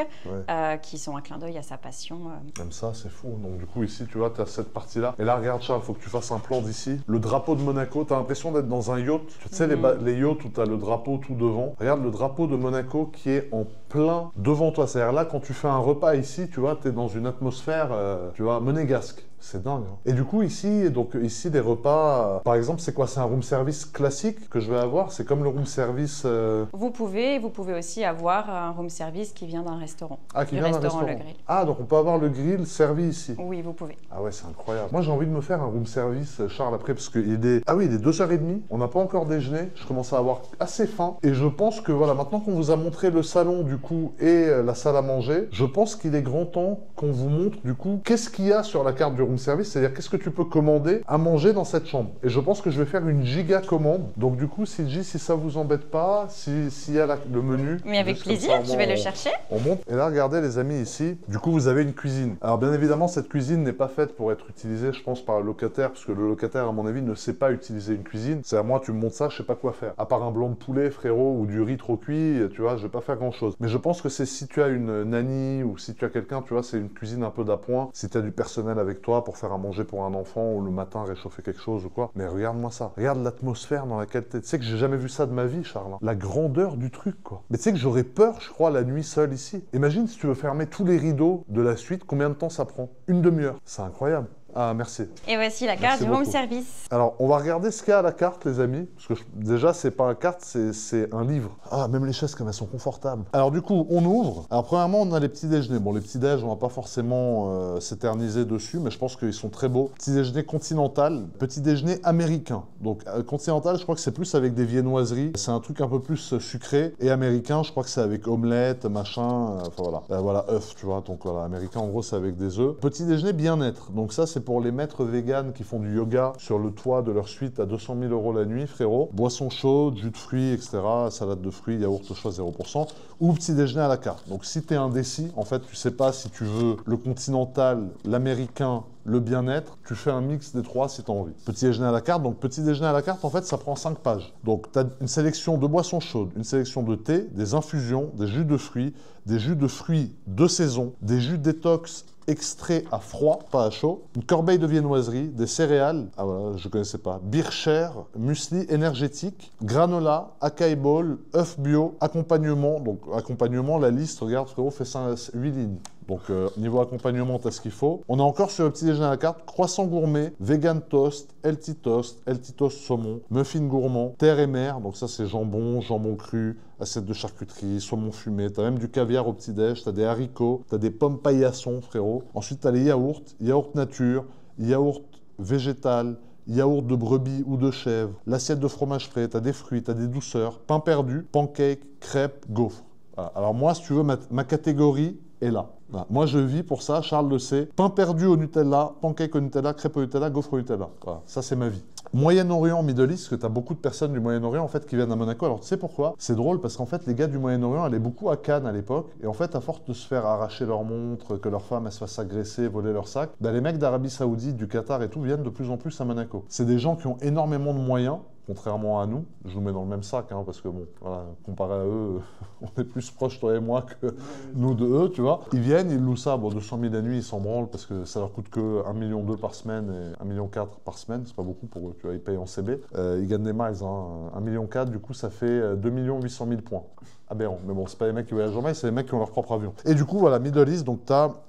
qui sont un clin d'œil à sa passion. Comme ça, c'est fou. Donc du coup, ici, tu vois, tu as cette partie-là. Et là, regarde Charles, il faut que tu fasses un plan d'ici. Le drapeau de Monaco, tu as l'impression d'être dans un yacht. Tu sais, les yachts où tu as le drapeau tout devant. Regarde le drapeau de Monaco qui est en plein devant toi. C'est-à-dire là, quand tu fais un repas ici, tu vois, tu es dans une atmosphère, tu vois, monégasque. C'est dingue. Hein. Et du coup, ici, des repas, par exemple, c'est quoi? C'est un room service classique que je vais avoir? C'est comme le room service... Vous pouvez aussi avoir un room service qui vient d'un restaurant. Ah, qui vient d'un restaurant. Le grill. Ah, donc on peut avoir le grill servi ici? Oui, vous pouvez. Ah ouais, c'est incroyable. Moi, j'ai envie de me faire un room service, Charles, après, parce qu'il est... Ah oui, il est 2h30, on n'a pas encore déjeuné, je commence à avoir assez faim, et je pense que, voilà, maintenant qu'on vous a montré le salon, du coup, et la salle à manger, je pense qu'il est grand temps qu'on vous montre, du coup, qu'est-ce qu'il y a sur la carte du room service, c'est-à-dire qu'est-ce que tu peux commander à manger dans cette chambre. Et je pense que je vais faire une giga commande. Donc du coup, CJ, si ça vous embête pas, s'il y a le menu... Mais avec plaisir, je vais le chercher. On monte. Et là, regardez les amis, ici, du coup, vous avez une cuisine. Alors bien évidemment, cette cuisine n'est pas faite pour être utilisée, je pense, par le locataire, parce que le locataire, à mon avis, ne sait pas utiliser une cuisine. C'est à moi, tu me montres ça, je sais pas quoi faire. À part un blanc de poulet, frérot, ou du riz trop cuit, tu vois, je vais pas faire grand-chose. Mais je pense que c'est si tu as une nanny, ou si tu as quelqu'un, tu vois, c'est une cuisine un peu d'appoint. Si tu as du personnel avec toi pour faire à manger pour un enfant ou le matin réchauffer quelque chose ou quoi. Mais regarde-moi ça. Regarde l'atmosphère dans laquelle t'es. Tu sais que j'ai jamais vu ça de ma vie, Charles. La grandeur du truc, quoi. Mais tu sais que j'aurais peur, je crois, la nuit seule ici. Imagine si tu veux fermer tous les rideaux de la suite, combien de temps ça prend? 1/2 heure. C'est incroyable. Ah, merci. Et voici la carte du room service. Alors, on va regarder ce qu'il y a à la carte, les amis. Parce que déjà, c'est pas une carte, c'est un livre. Ah, même les chaises, comme elles sont confortables. Alors, du coup, on ouvre. Alors, premièrement, on a les petits déjeuners. Bon, les petits déj, on va pas forcément s'éterniser dessus, mais je pense qu'ils sont très beaux. Petit déjeuner continental, petit déjeuner américain. Donc, continental, je crois que c'est plus avec des viennoiseries. C'est un truc un peu plus sucré. Et américain, je crois que c'est avec omelette, machin. Enfin, voilà. Voilà, œufs, tu vois. Donc, voilà, américain, en gros, c'est avec des œufs. Petit déjeuner bien-être. Donc, ça, c'est pour les maîtres véganes qui font du yoga sur le toit de leur suite à 200 000 € la nuit, frérot. Boisson chaude, jus de fruits, etc. Salade de fruits, yaourt au choix 0%. Ou petit déjeuner à la carte. Donc si tu es indécis, en fait, tu sais pas si tu veux le continental, l'américain, le bien-être, tu fais un mix des trois si tu as envie. Petit déjeuner à la carte. Donc petit déjeuner à la carte, en fait, ça prend 5 pages. Donc tu as une sélection de boissons chaudes, une sélection de thé, des infusions, des jus de fruits de saison, des jus détox extrait à froid, pas à chaud, une corbeille de viennoiserie, des céréales, ah voilà, je connaissais pas, Bircher, muesli énergétique, granola, acai bowl, œufs bio, accompagnement, donc accompagnement, la liste, regarde frérot, fait 8 lignes. Donc niveau accompagnement, t'as ce qu'il faut. On est encore sur le petit déjeuner à la carte, croissant gourmet, vegan toast, healthy toast saumon, muffin gourmand, terre et mer, donc ça c'est jambon, jambon cru, assiette de charcuterie, saumon fumé, t'as même du caviar au petit-déj, t'as des haricots, t'as des pommes paillassons, frérot. Ensuite, t'as les yaourts, yaourt nature, yaourt végétal, yaourt de brebis ou de chèvre, l'assiette de fromage frais, t'as des fruits, t'as des douceurs, pain perdu, pancake, crêpes, gaufres. Voilà. Alors moi, si tu veux, ma catégorie, est là. Voilà. Moi, je vis pour ça, Charles le sait. Pain perdu au Nutella, pancake au Nutella, crêpe au Nutella, gaufre au Nutella. Voilà, ça, c'est ma vie. Moyen-Orient, Middle East, parce que tu as beaucoup de personnes du Moyen-Orient en fait qui viennent à Monaco. Alors tu sais pourquoi? C'est drôle parce qu'en fait les gars du Moyen-Orient allaient beaucoup à Cannes à l'époque et en fait à force de se faire arracher leur montre, que leur femme elle se fasse agresser, voler leur sac, bah, les mecs d'Arabie Saoudite, du Qatar et tout viennent de plus en plus à Monaco. C'est des gens qui ont énormément de moyens. Contrairement à nous, je vous mets dans le même sac, hein, parce que bon, voilà, comparé à eux, on est plus proches, toi et moi, que nous de eux, tu vois. Ils viennent, ils louent ça, bon, 200 000 la nuit, ils s'en branlent, parce que ça leur coûte que 1,2 million par semaine et 1,4 million par semaine, c'est pas beaucoup pour eux, tu vois, ils payent en CB. Ils gagnent des miles, hein, 1,4 million, du coup, ça fait 2 800 000 points. Aberrant, mais bon, c'est pas les mecs qui voyagent en maille, c'est les mecs qui ont leur propre avion. Et du coup, voilà, Middle East, donc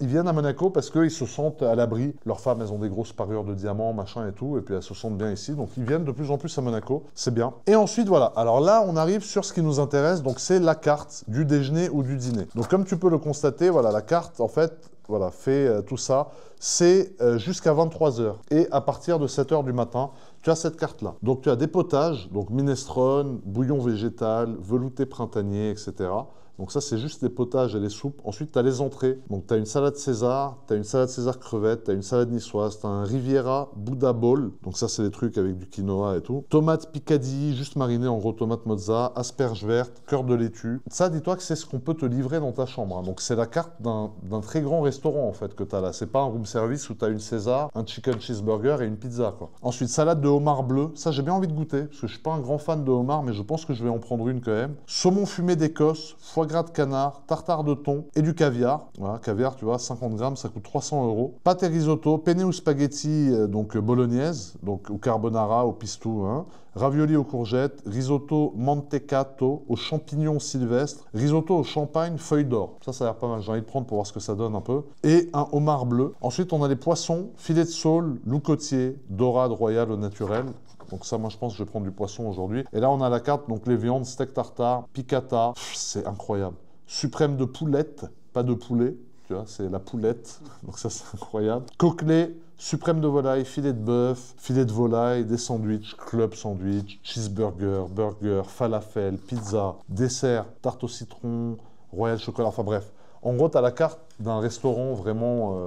ils viennent à Monaco parce qu'ils se sentent à l'abri. Leurs femmes, elles ont des grosses parures de diamants, machin et tout, et puis elles se sentent bien ici, donc ils viennent de plus en plus à Monaco, c'est bien. Et ensuite, voilà, alors là, on arrive sur ce qui nous intéresse, donc c'est la carte du déjeuner ou du dîner. Donc comme tu peux le constater, voilà, la carte, en fait, voilà, fait tout ça, c'est jusqu'à 23 h. Et à partir de 7 h du matin, tu as cette carte-là. Donc tu as des potages, donc minestrone, bouillon végétal, velouté printanier, etc. Donc ça, c'est juste les potages et les soupes. Ensuite, tu as les entrées. Donc tu as une salade César, tu as une salade César crevette, tu as une salade niçoise, tu as un Riviera Buddha Bowl. Donc ça, c'est les trucs avec du quinoa et tout. Tomate picadilly, juste marinée, en gros, tomate mozza, asperges vertes, cœur de laitue. Ça, dis-toi que c'est ce qu'on peut te livrer dans ta chambre. Hein. Donc c'est la carte d'un très grand restaurant, en fait, que tu as là. C'est pas un room service où tu as une César, un chicken cheeseburger et une pizza, quoi. Ensuite, salade de homard bleu. Ça, j'ai bien envie de goûter, parce que je suis pas un grand fan de homard, mais je pense que je vais en prendre une quand même. Saumon fumé d'Écosse, foie gras de canard, tartare de thon et du caviar. Voilà, caviar, tu vois, 50 grammes, ça coûte 300 €. Pâte et risotto, penne ou spaghetti, donc bolognaise, donc au carbonara, au pistou, hein. Ravioli aux courgettes, risotto mantecato aux champignons sylvestres, risotto au champagne, feuille d'or. Ça a l'air pas mal, j'ai envie de prendre pour voir ce que ça donne un peu. Et un homard bleu. Ensuite, on a les poissons, filet de saule, loup côtier, dorade royale au naturel. Donc ça, moi, je pense que je vais prendre du poisson aujourd'hui. Et là, on a la carte, donc les viandes, steak tartare, piccata. C'est incroyable. Suprême de poulette, pas de poulet. Tu vois, c'est la poulette. Donc ça, c'est incroyable. Coquelet, suprême de volaille, filet de bœuf, filet de volaille, des sandwichs, club sandwich, cheeseburger, burger, falafel, pizza, dessert, tarte au citron, royal chocolat, enfin bref. En gros, tu as la carte d'un restaurant vraiment,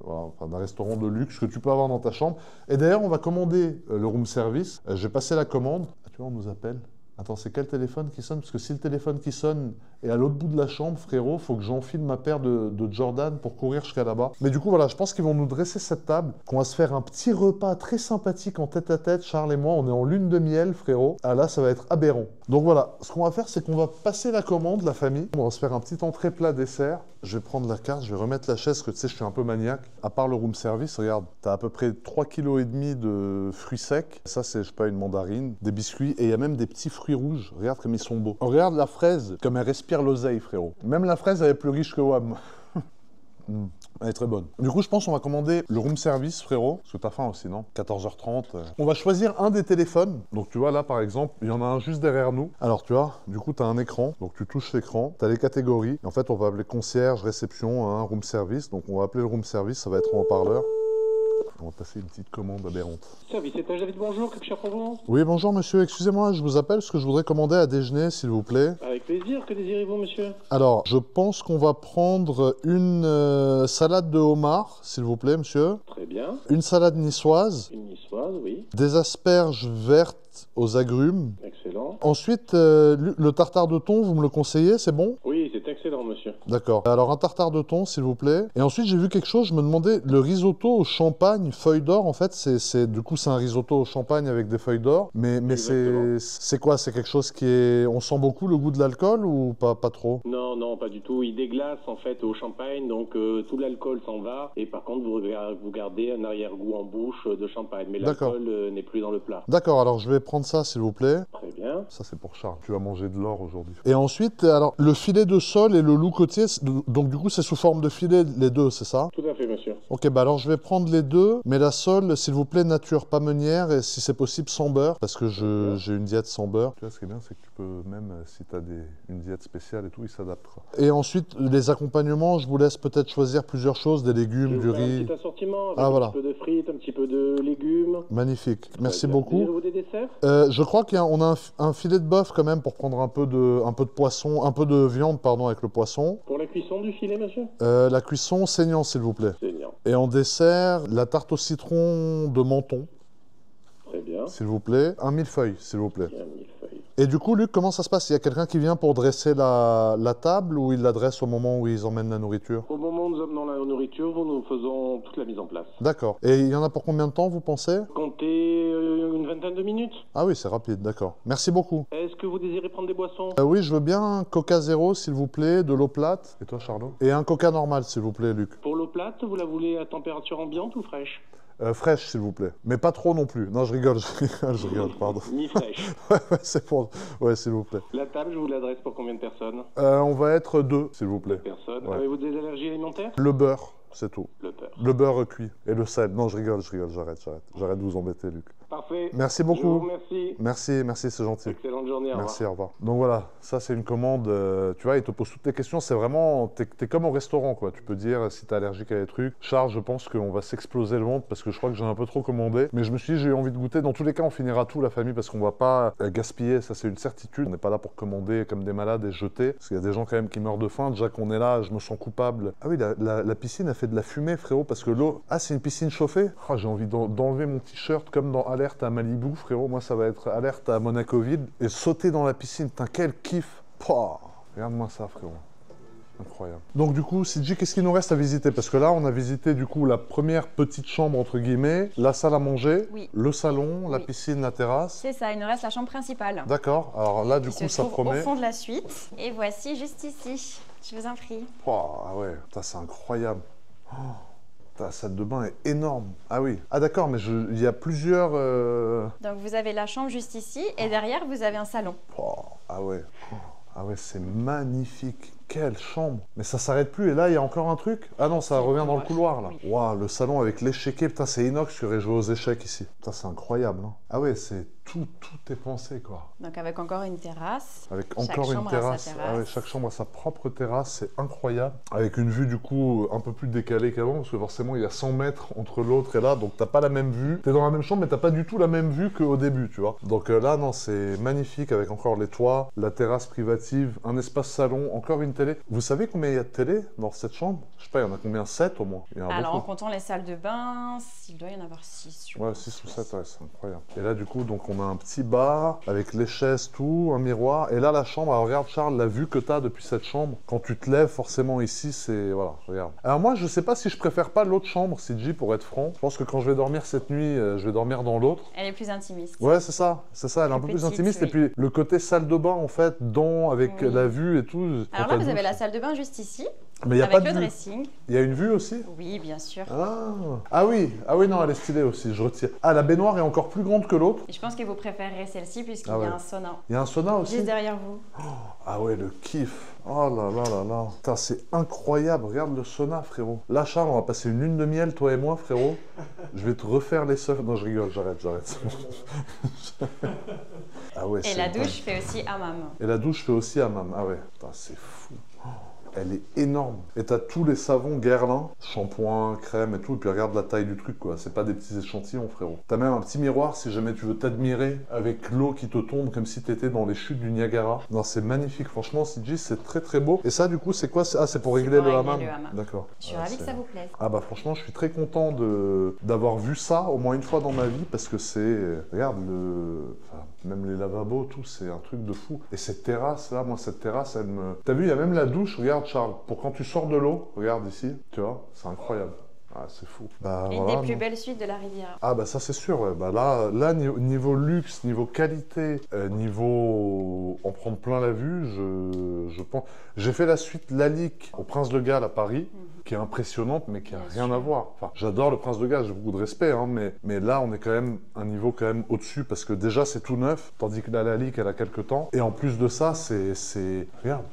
voilà, enfin, d'un restaurant de luxe que tu peux avoir dans ta chambre. Et d'ailleurs, on va commander le room service. J'ai passé la commande. Ah, tu vois, on nous appelle. Attends, c'est quel téléphone qui sonne? Parce que si le téléphone qui sonne est à l'autre bout de la chambre, frérot, faut que j'enfile ma paire de Jordan pour courir jusqu'à là-bas. Mais du coup, voilà, je pense qu'ils vont nous dresser cette table, qu'on va se faire un petit repas très sympathique en tête-à-tête, Charles et moi. On est en lune de miel, frérot. Ah là, ça va être aberrant. Donc voilà, ce qu'on va faire, c'est qu'on va passer la commande, la famille. On va se faire un petit entrée plat dessert. Je vais prendre la carte, je vais remettre la chaise, parce que tu sais, je suis un peu maniaque. À part le room service, regarde, t'as à peu près 3,5 kg de fruits secs. Ça, c'est, je sais pas, une mandarine, des biscuits, et il y a même des petits fruits rouges. Regarde comme ils sont beaux. Regarde la fraise, comme elle respire l'oseille, frérot. Même la fraise, elle est plus riche que WAM. Elle est très bonne. Du coup, je pense qu'on va commander le room service, frérot. Parce que t'as faim aussi, non? 14 h 30. On va choisir un des téléphones. Donc, tu vois, là, par exemple, il y en a un juste derrière nous. Alors, tu vois, du coup, t'as un écran. Donc, tu touches l'écran. T'as les catégories. Et en fait, on va appeler concierge, réception, hein, room service. Donc, on va appeler le room service. Ça va être en haut-parleur. On va passer une petite commande aberrante. Service étage David, bonjour, que puis-je faire pour vous? Oui, bonjour monsieur, excusez-moi, je vous appelle parce que je voudrais commander à déjeuner, s'il vous plaît. Avec plaisir, que désirez-vous, monsieur? Alors, je pense qu'on va prendre une salade de homard, s'il vous plaît, monsieur. Très bien. Une salade niçoise. Une niçoise, oui. Des asperges vertes aux agrumes. Excellent. Ensuite, le tartare de thon, vous me le conseillez, c'est bon? Oui, c'est excellent, monsieur. D'accord. Alors, un tartare de thon, s'il vous plaît. Et ensuite, j'ai vu quelque chose, je me demandais, le risotto au champagne, feuille d'or, en fait, du coup, c'est un risotto au champagne avec des feuilles d'or. Mais c'est quoi? C'est quelque chose qui est... On sent beaucoup le goût de l'alcool ou pas trop? Non, non, pas du tout. Il déglace, en fait, au champagne, donc tout l'alcool s'en va. Et par contre, vous gardez un arrière-goût en bouche de champagne. Mais l'alcool n'est plus dans le plat. D'accord, alors je vais prendre ça, s'il vous plaît. Très bien. Ça, c'est pour Charles. Tu vas manger de l'or aujourd'hui. Et ensuite, alors, le filet de sole et le loup côtier, donc du coup, c'est sous forme de filet, les deux, c'est ça? Tout à fait, monsieur. Ok, bah alors je vais prendre les deux, mais la sole, s'il vous plaît, nature, pas meunière, et si c'est possible, sans beurre, parce que j'ai une diète sans beurre. Tu vois, ce qui est bien, c'est que tu peux, même si tu as une diète spéciale et tout, il s'adaptera. Et ensuite, les accompagnements, je vous laisse peut-être choisir plusieurs choses, des légumes, du riz. Un petit assortiment, avec voilà. un petit peu de frites, un petit peu de légumes. Magnifique, merci beaucoup. Vous des desserts? Je crois qu'on a un filet de bœuf quand même pour prendre un peu de poisson, un peu de viande, pardon, avec le poisson. Pour la cuisson du filet, monsieur? La cuisson saignant, s'il vous plaît. Saignant. Et en dessert, la tarte au citron de Menton. Très bien. S'il vous plaît. Un millefeuille, s'il vous plaît. Un millefeuille. Et du coup, Luc, comment ça se passe? Il y a quelqu'un qui vient pour dresser la table ou il la dresse au moment où ils emmènent la nourriture? Au moment où nous amenons la nourriture, nous faisons toute la mise en place. D'accord. Et il y en a pour combien de temps, vous pensez? Comptez une vingtaine de minutes. Ah oui, c'est rapide, d'accord. Merci beaucoup. Est-ce que vous désirez prendre des boissons? Oui, je veux bien un Coca zéro, s'il vous plaît, de l'eau plate. Et toi, Charlot? Et un Coca normal, s'il vous plaît, Luc. Pour l'eau plate, vous la voulez à température ambiante ou fraîche? Fraîche, s'il vous plaît. Mais pas trop non plus. Non, je rigole, pardon. Ni fraîche. ouais, c'est pour... Ouais, s'il vous plaît. La table, je vous l'adresse pour combien de personnes? On va être 2, s'il vous plaît. 2 personnes. Ouais. Avez-vous des allergies alimentaires? Le beurre, c'est tout. Le beurre. Le beurre cuit. Et le sel. Non, je rigole, j'arrête. J'arrête de vous embêter, Luc. Parfait. Merci Je vous beaucoup. remercie. Merci, c'est gentil. Excellente journée. Merci, au revoir. Donc voilà, ça c'est une commande, tu vois, il te pose toutes tes questions, c'est vraiment, t'es comme au restaurant quoi, tu peux dire si t'es allergique à des trucs. Charles, je pense qu'on va s'exploser le ventre parce que je crois que j'ai un peu trop commandé, mais je me suis dit j'ai eu envie de goûter, dans tous les cas on finira tout la famille parce qu'on va pas gaspiller, ça c'est une certitude, on n'est pas là pour commander comme des malades et jeter, parce qu'il y a des gens quand même qui meurent de faim, déjà qu'on est là, je me sens coupable. Ah oui, la piscine a fait de la fumée frérot, parce que l'eau, ah c'est une piscine chauffée? Oh, j'ai envie d'enlever mon t-shirt comme dans Alerte à Malibu. Frérot, moi ça va être Alerte à Monaco-Vide et sauter dans la piscine, putain quel kiff. Pouah, regarde-moi ça frérot, incroyable. Donc du coup, Sidji, qu'est-ce qu'il nous reste à visiter? Parce que là, on a visité du coup la première petite chambre entre guillemets, la salle à manger, oui. Le salon, la piscine, la terrasse. C'est ça, il nous reste la chambre principale. D'accord, alors là du coup ça promet. Au fond de la suite, et voici juste ici, je vous en prie. Pouah, ah ouais, c'est incroyable. Oh. Ta salle de bain est énorme. Ah oui. Ah d'accord, mais il y a plusieurs... Donc vous avez la chambre juste ici, et derrière vous avez un salon. Oh, ah ouais. Ah ouais, c'est magnifique. Quelle chambre. Mais ça s'arrête plus. Et là, il y a encore un truc. Ah non, ça revient dans le couloir, là. Oui. Waouh, le salon avec l'échiquier. Putain, c'est inox qui aurait joué aux échecs ici. Putain, c'est incroyable. Hein. Ah ouais, c'est tout est pensé, quoi. Donc avec encore une terrasse. Avec encore une terrasse. Ah ouais, chaque chambre a sa propre terrasse. C'est incroyable. Avec une vue, du coup, un peu plus décalée qu'avant. Parce que forcément, il y a 100 mètres entre l'autre et là. Donc, t'as pas la même vue. T'es dans la même chambre, mais t'as pas du tout la même vue qu'au début, tu vois. Donc là, non, c'est magnifique. Avec encore les toits, la terrasse privative, un espace salon, encore une télé. Vous savez combien il y a de télé dans cette chambre? Je sais pas, il y en a combien? 7 au moins? Alors en comptant les salles de bain, il doit y en avoir 6. Ouais, 6 ou 7, ouais, c'est incroyable. Et là, du coup, donc on a un petit bar avec les chaises, tout, un miroir. Et là, la chambre, alors regarde Charles, la vue que tu as depuis cette chambre, quand tu te lèves forcément ici, c'est... Voilà, regarde. Alors moi, je sais pas si je préfère pas l'autre chambre, Sidji, pour être franc. Je pense que quand je vais dormir cette nuit, je vais dormir dans l'autre. Elle est plus intimiste. Ouais, c'est ça, elle est un peu plus intimiste. Oui. Et puis le côté salle de bain, en fait, avec la vue et tout. Alors là, vous avez la salle de bain juste ici. Mais il y a avec pas de le vue. dressing. Il y a une vue aussi? Oui, bien sûr. Ah oui, non, elle est stylée aussi, je retire. Ah, la baignoire est encore plus grande que l'autre. Et je pense que vous préférerez celle-ci puisqu'il y a un sauna. Il y a un sauna aussi? Juste derrière vous. Ah ouais, le kiff. Oh là là là là. Putain, c'est incroyable. Regarde le sauna, frérot. Là, Charles, on va passer une lune de miel, toi et moi, frérot. Je vais te refaire les surfs. Non, je rigole, j'arrête. Ah ouais, et la douche fait aussi hammam. Et la douche fait aussi hammam. Ah ouais, putain, c'est fou. Elle est énorme. Et t'as tous les savons Guerlain, shampoing, crème et tout. Et puis regarde la taille du truc, quoi. C'est pas des petits échantillons, frérot. T'as même un petit miroir si jamais tu veux t'admirer avec l'eau qui te tombe comme si t'étais dans les chutes du Niagara. Non, c'est magnifique. Franchement, Sidji, c'est très très beau. Et ça, du coup, c'est quoi? Ah, c'est pour régler le hammam. D'accord. Je suis ravie que ça vous plaise. Ah bah franchement, je suis très content d'avoir vu ça au moins une fois dans ma vie parce que c'est... Regarde, même les lavabos, tout, c'est un truc de fou. Et cette terrasse, là, moi, cette terrasse, elle me... T'as vu, il y a même la douche, regarde, Charles, pour quand tu sors de l'eau, regarde ici, tu vois, c'est incroyable. Ah, c'est fou. Bah, une des plus belles suites de la Riviera. Ah bah ça c'est sûr, ouais. Bah là niveau luxe, niveau qualité, niveau en prendre plein la vue, je pense... J'ai fait la suite Lalique au Prince de Galles à Paris, qui est impressionnante, mais qui a rien à voir. Enfin, j'adore le Prince de Galles, j'ai beaucoup de respect, hein, mais là on est quand même un niveau quand même au-dessus, parce que déjà c'est tout neuf, tandis que la Lalique elle a quelques temps, et en plus de ça, c'est... Regarde.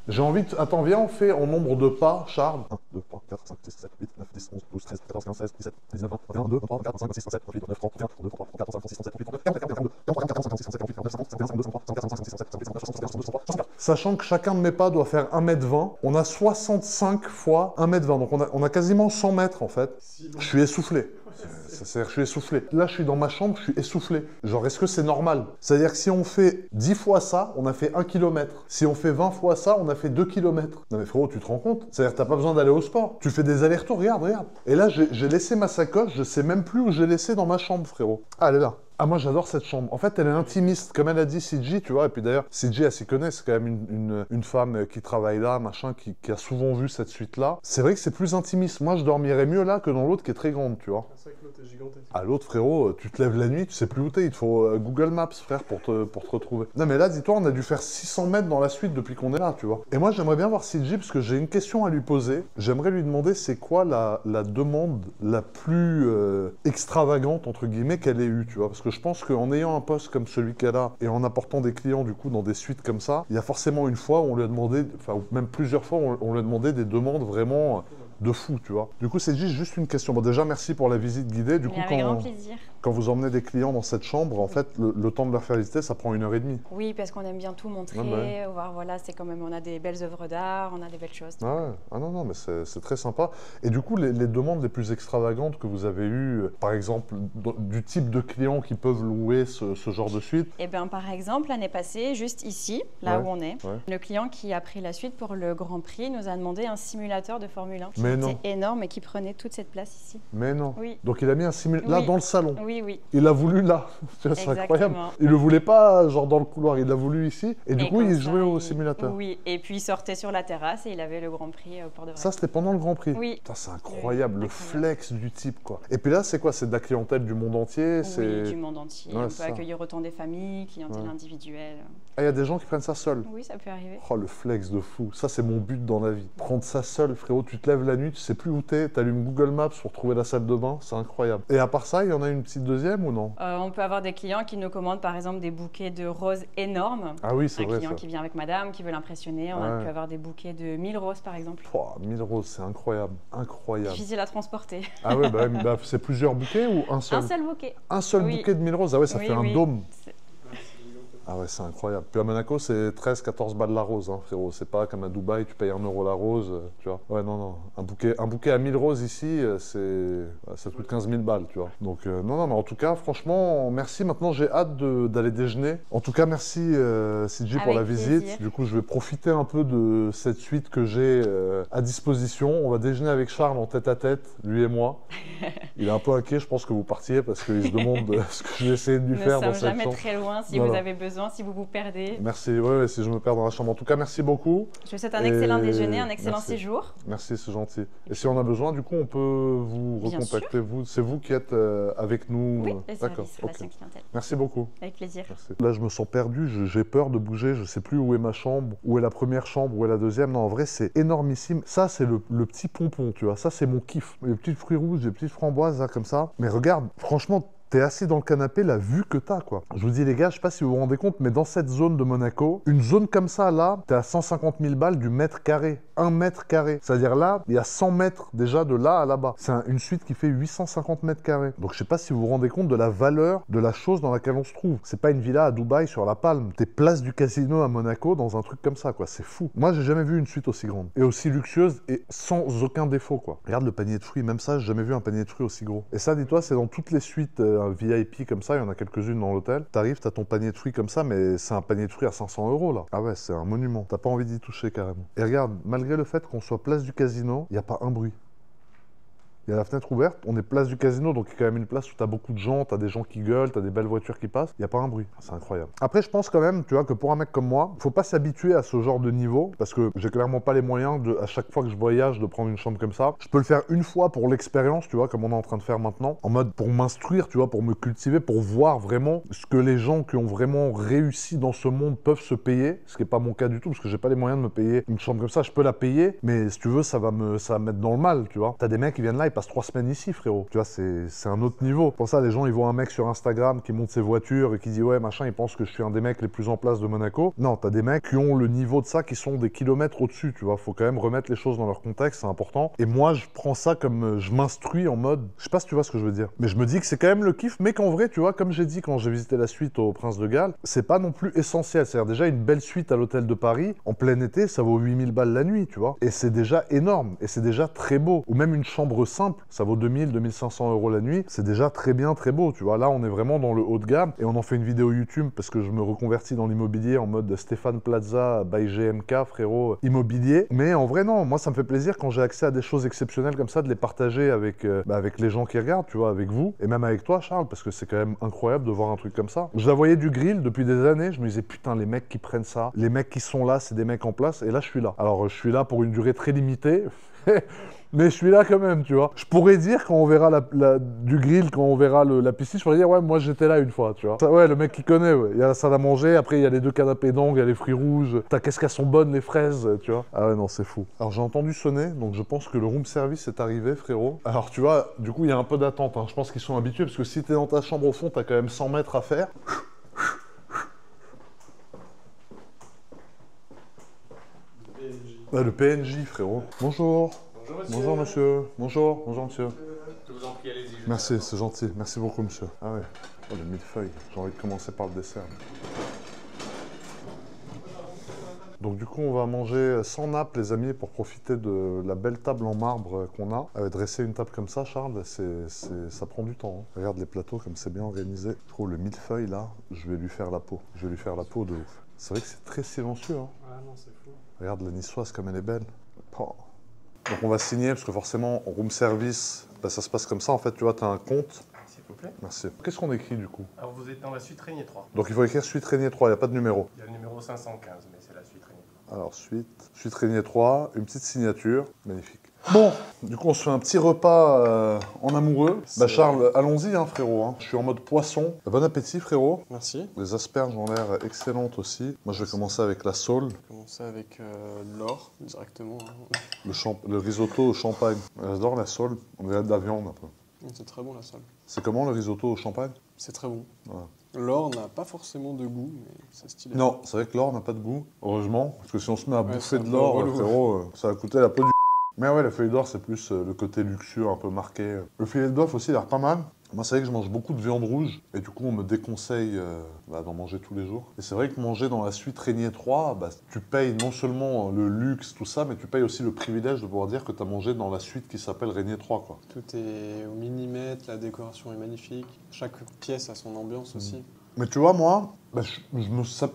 J'ai envie de... Attends, viens, on fait en nombre de pas, Charles. 1, 2, 3, 4, 5, 6, 7, 8, 9, 10, 11, 12, 13, 14, 15, 16, 17, 19, 20, 21, 22, 23, 24, 25, 26, 27, 28, 29, 30, 31, 32, 33, 34, 35, 36, 37, 38, 39, 40, 41, 42, 43, 44, 45, 46, 47, 48, 49, 50, 51, 52, 53, 54, 55, 56, 57, 58, 59, 60, 61, 62, 63, 64. Sachant que chacun de mes pas doit faire 1m20, on a 65 fois 1m20, donc on a quasiment 100 mètres en fait. Je suis essoufflé. C'est-à-dire que je suis essoufflé. Là, je suis dans ma chambre, je suis essoufflé. Genre, est-ce que c'est normal? C'est-à-dire que si on fait 10 fois ça, on a fait 1 km. Si on fait 20 fois ça, on a fait 2 km. Non mais frérot, tu te rends compte? C'est-à-dire que t'as pas besoin d'aller au sport. Tu fais des allers-retours, regarde, regarde. Et là, j'ai laissé ma sacoche, je sais même plus où j'ai laissé dans ma chambre, frérot. Ah, elle est là. Ah, moi j'adore cette chambre. En fait, elle est intimiste, comme elle a dit CJ, tu vois. Et puis d'ailleurs, CJ, elle s'y connaît, c'est quand même une femme qui travaille là, machin, qui a souvent vu cette suite-là. C'est vrai que c'est plus intimiste. Moi, je dormirais mieux là que dans l'autre qui est très grande, tu vois. C'est vrai que l'autre est gigantesque. Ah, l'autre, frérot, tu te lèves la nuit, tu sais plus où t'es. Il te faut Google Maps, frère, pour te retrouver. Non, mais là, dis-toi, on a dû faire 600 mètres dans la suite depuis qu'on est là, tu vois. Et moi, j'aimerais bien voir CJ, parce que j'ai une question à lui poser. J'aimerais lui demander c'est quoi la demande la plus extravagante, entre guillemets, qu'elle ait eue, tu vois. Parce que je pense qu'en ayant un poste comme celui qu'elle a et en apportant des clients du coup dans des suites comme ça, il y a forcément une fois où on lui a demandé, enfin ou même plusieurs fois on lui a demandé des demandes vraiment de fou, tu vois. Du coup, c'est juste une question. Bon, déjà, merci pour la visite guidée. Du coup, avec grand plaisir. Quand vous emmenez des clients dans cette chambre, en fait, le temps de leur faire visiter, ça prend 1h30. Oui, parce qu'on aime bien tout montrer, voir, voilà, c'est quand même, on a des belles œuvres d'art, on a des belles choses. Ah ouais. Ah non, mais c'est très sympa. Et du coup, les demandes les plus extravagantes que vous avez eues, par exemple, du type de clients qui peuvent louer ce genre de suite? Eh bien, par exemple, l'année passée, juste ici, là où on est, le client qui a pris la suite pour le Grand Prix nous a demandé un simulateur de Formule 1 qui était énorme et qui prenait toute cette place ici. Mais non. Oui. Donc il a mis un simulateur là dans le salon. Oui, oui. Il a voulu là. C'est incroyable. Il le voulait pas genre dans le couloir, il l'a voulu ici. Et du coup, il jouait au simulateur. Oui. Et puis il sortait sur la terrasse et il avait le Grand Prix pour de vrai. Ça, c'était pendant le Grand Prix. Oui. C'est incroyable, le flex du type, quoi. Et puis là, c'est quoi? C'est de la clientèle du monde entier? Oui, du monde entier. On peut accueillir autant des familles, clientèle individuelle. Ah, il y a des gens qui prennent ça seul? Oui, ça peut arriver. Oh, le flex de fou. Ça, c'est mon but dans la vie. Prendre ça seul, frérot. Tu te lèves la nuit, tu sais plus où t'es, t'allumes Google Maps pour trouver la salle de bain. C'est incroyable. Et à part ça, il y en a une petite deuxième ou non? On peut avoir des clients qui nous commandent, par exemple, des bouquets de roses énormes. Ah oui, c'est vrai. Un client qui vient avec madame, qui veut l'impressionner. On a pu avoir des bouquets de 1000 roses, par exemple. Oh, 1000 roses, c'est incroyable. Incroyable. Difficile à transporter. Ah ouais, c'est plusieurs bouquets ou un seul? Un seul bouquet. Un seul bouquet de 1000 roses? Ah ouais, ça fait un dôme. Ah ouais, c'est incroyable. Puis à Monaco, c'est 13-14 balles la rose, hein, frérot. C'est pas comme à Dubaï, tu payes 1 € la rose, tu vois. Ouais, non. Un bouquet à 1000 roses ici, ça coûte 15 000 balles, tu vois. Donc, non, mais en tout cas, franchement, merci. Maintenant, j'ai hâte d'aller déjeuner. En tout cas, merci CJ pour la visite. Du coup, je vais profiter un peu de cette suite que j'ai à disposition. On va déjeuner avec Charles en tête-à-tête, lui et moi. Il est un peu inquiet, je pense que vous partiez parce qu'il se demande ce que je vais essayer de lui faire dans cette chambre. Nous ne sommes jamais très loin si vous avez besoin. Si vous vous perdez. Merci, si je me perds dans la chambre. En tout cas, merci beaucoup. Je vous souhaite un excellent déjeuner, un excellent séjour. Merci, c'est gentil. Et si on a besoin, du coup, on peut vous recontacter. C'est vous qui êtes avec nous. Oui, le service relation clientèle. Merci beaucoup. Avec plaisir. Merci. Là, je me sens perdu, j'ai peur de bouger, je ne sais plus où est ma chambre, où est la première chambre, où est la deuxième. Non, en vrai, c'est énormissime. Ça, c'est le petit pompon, tu vois. Ça, c'est mon kiff. Les petits fruits rouges, les petites framboises, là, comme ça. Mais regarde, franchement, t'es assis dans le canapé, la vue que t'as, quoi. Je vous dis, les gars, je sais pas si vous vous rendez compte, mais dans cette zone de Monaco, une zone comme ça, là, t'es à 150 000 balles du mètre carré. 1 mètre carré. C'est-à-dire là, il y a 100 mètres déjà de là à là-bas. C'est une suite qui fait 850 mètres carrés. Donc je sais pas si vous vous rendez compte de la valeur de la chose dans laquelle on se trouve. C'est pas une villa à Dubaï sur la Palme. T'es place du casino à Monaco dans un truc comme ça, quoi. C'est fou. Moi, j'ai jamais vu une suite aussi grande et aussi luxueuse et sans aucun défaut, quoi. Regarde le panier de fruits, même ça, j'ai jamais vu un panier de fruits aussi gros. Et ça, dis-toi, c'est dans toutes les suites VIP comme ça, il y en a quelques-unes dans l'hôtel. T'arrives, t'as ton panier de fruits comme ça, mais c'est un panier de fruits à 500 € là. Ah ouais, c'est un monument. T'as pas envie d'y toucher carrément. Et regarde, malgré le fait qu'on soit place du casino, il n'y a pas un bruit. Il y a la fenêtre ouverte, on est place du casino, donc il y a quand même une place où tu as beaucoup de gens, tu as des gens qui gueulent, tu as des belles voitures qui passent, il n'y a pas un bruit. C'est incroyable. Après, je pense quand même, tu vois, que pour un mec comme moi, il ne faut pas s'habituer à ce genre de niveau, parce que j'ai clairement pas les moyens, à chaque fois que je voyage, de prendre une chambre comme ça. Je peux le faire une fois pour l'expérience, tu vois, comme on est en train de faire maintenant, en mode pour m'instruire, tu vois, pour me cultiver, pour voir vraiment ce que les gens qui ont vraiment réussi dans ce monde peuvent se payer, ce qui n'est pas mon cas du tout, parce que j'ai pas les moyens de me payer une chambre comme ça. Je peux la payer, mais si tu veux, ça va me mettre dans le mal, tu vois. Tu as des mecs qui viennent là, ils passe 3 semaines ici, frérot. Tu vois, c'est un autre niveau. Pour ça, les gens, ils voient un mec sur Instagram qui monte ses voitures et qui dit ouais, machin, ils pensent que je suis un des mecs les plus en place de Monaco. Non, t'as des mecs qui ont le niveau de ça, qui sont des kilomètres au-dessus, tu vois. Faut quand même remettre les choses dans leur contexte, c'est important. Et moi, je prends ça comme je m'instruis en mode, je sais pas si tu vois ce que je veux dire, mais je me dis que c'est quand même le kiff, mais qu'en vrai, tu vois, comme j'ai dit quand j'ai visité la suite au Prince de Galles, c'est pas non plus essentiel. C'est-à-dire déjà une belle suite à l'hôtel de Paris, en plein été, ça vaut 8000 balles la nuit, tu vois. Et c'est déjà énorme, et c'est déjà très beau. Ou même une chambre simple, ça vaut 2000, 2500 € la nuit, c'est déjà très bien, très beau, tu vois. Là, on est vraiment dans le haut de gamme, et on en fait une vidéo YouTube parce que je me reconvertis dans l'immobilier en mode Stéphane Plaza by GMK, frérot, immobilier. Mais en vrai, non, moi, ça me fait plaisir quand j'ai accès à des choses exceptionnelles comme ça, de les partager avec, avec les gens qui regardent, tu vois, avec vous, et même avec toi, Charles, parce que c'est quand même incroyable de voir un truc comme ça. Je la voyais du grill depuis des années, je me disais, putain, les mecs qui prennent ça, les mecs qui sont là, c'est des mecs en place, et là, je suis là. Alors, je suis là pour une durée très limitée, mais je suis là quand même, tu vois. Je pourrais dire, quand on verra du grill, quand on verra la piscine, je pourrais dire, ouais, moi, j'étais là une fois, tu vois. Ça, ouais, le mec qui connaît, ouais. Il y a la salle à manger, après, il y a les 2 canapés d'angle, il y a les fruits rouges. T'as qu'est-ce qu'elles sont bonnes, les fraises, tu vois. Ah ouais, non, c'est fou. Alors, j'ai entendu sonner, donc je pense que le room service est arrivé, frérot. Alors, tu vois, du coup, il y a un peu d'attente, hein. Je pense qu'ils sont habitués, parce que si t'es dans ta chambre au fond, t'as quand même 100 mètres à faire. Le PNJ, frérot. Bonjour. Bonjour, monsieur. Bonjour, monsieur. Je vous en prie, allez-y. Merci, c'est gentil. Merci beaucoup, monsieur. Ah ouais. Oh, le millefeuille. J'ai envie de commencer par le dessert. Donc du coup, on va manger sans nappe, les amis, pour profiter de la belle table en marbre qu'on a. Dresser une table comme ça, Charles, ça prend du temps. Hein. Regarde les plateaux, comme c'est bien organisé. Je trouve le millefeuille, là, je vais lui faire la peau. Je vais lui faire la peau de ouf. C'est vrai que c'est très silencieux. Hein. Ah non, c'est fou. Regarde la niçoise comme elle est belle. Oh. Donc on va signer, parce que forcément, en room service, bah, ça se passe comme ça. En fait, tu vois, tu as un compte. S'il vous plaît. Merci. Qu'est-ce qu'on écrit du coup? Alors vous êtes dans la suite Régnier 3. Donc il faut écrire suite Régnier 3, il n'y a pas de numéro. Il y a le numéro 515, mais c'est la suite Régnier 3. Alors suite Régnier 3, une petite signature, magnifique. Bon, du coup on se fait un petit repas en amoureux. Bah Charles, allons-y hein, frérot, hein. Je suis en mode poisson. Bon appétit frérot. Merci. Les asperges ont l'air excellentes aussi. Moi je vais commencer avec la sole. Je vais commencer avec l'or directement. Hein. Le risotto au champagne. J'adore la sole, on dirait de la viande un peu. C'est très bon la sole. C'est comment le risotto au champagne? C'est très bon. Voilà. L'or n'a pas forcément de goût, mais c'est stylé. Non, c'est vrai que l'or n'a pas de goût, heureusement. Parce que si on se met à bouffer de un l'or, peu relou. frérot, ça va coûter la peau du... Mais ouais, la feuille d'or, c'est plus le côté luxueux, un peu marqué. Le filet de bœuf aussi, il a l'air pas mal. Moi, c'est vrai que je mange beaucoup de viande rouge, et du coup, on me déconseille d'en manger tous les jours. Et c'est vrai que manger dans la suite Régnier 3, bah, tu payes non seulement le luxe, tout ça, mais tu payes aussi le privilège de pouvoir dire que tu as mangé dans la suite qui s'appelle Régnier 3, quoi. Tout est au millimètre, la décoration est magnifique. Chaque pièce a son ambiance aussi. Mais tu vois, moi, bah,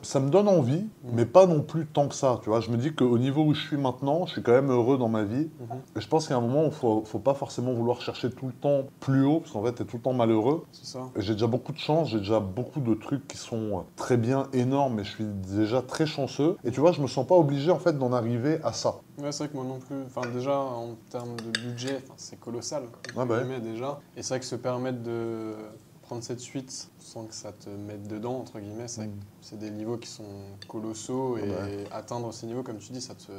ça me donne envie, mais pas non plus tant que ça, tu vois. Je me dis qu'au niveau où je suis maintenant, je suis quand même heureux dans ma vie. Et je pense qu'à un moment, il faut pas forcément vouloir chercher tout le temps plus haut, parce qu'en fait, tu es tout le temps malheureux. C'est ça. J'ai déjà beaucoup de chance, j'ai déjà beaucoup de trucs qui sont très bien, énormes, mais je suis déjà très chanceux. Et tu vois, je me sens pas obligé, en fait, d'en arriver à ça. Ouais, c'est vrai que moi non plus. Enfin, déjà, en termes de budget, c'est colossal. Ah bah déjà. Et c'est vrai que se permettre de prendre cette suite sans que ça te mette dedans, entre guillemets, c'est des niveaux qui sont colossaux et atteindre ces niveaux, comme tu dis, ça te...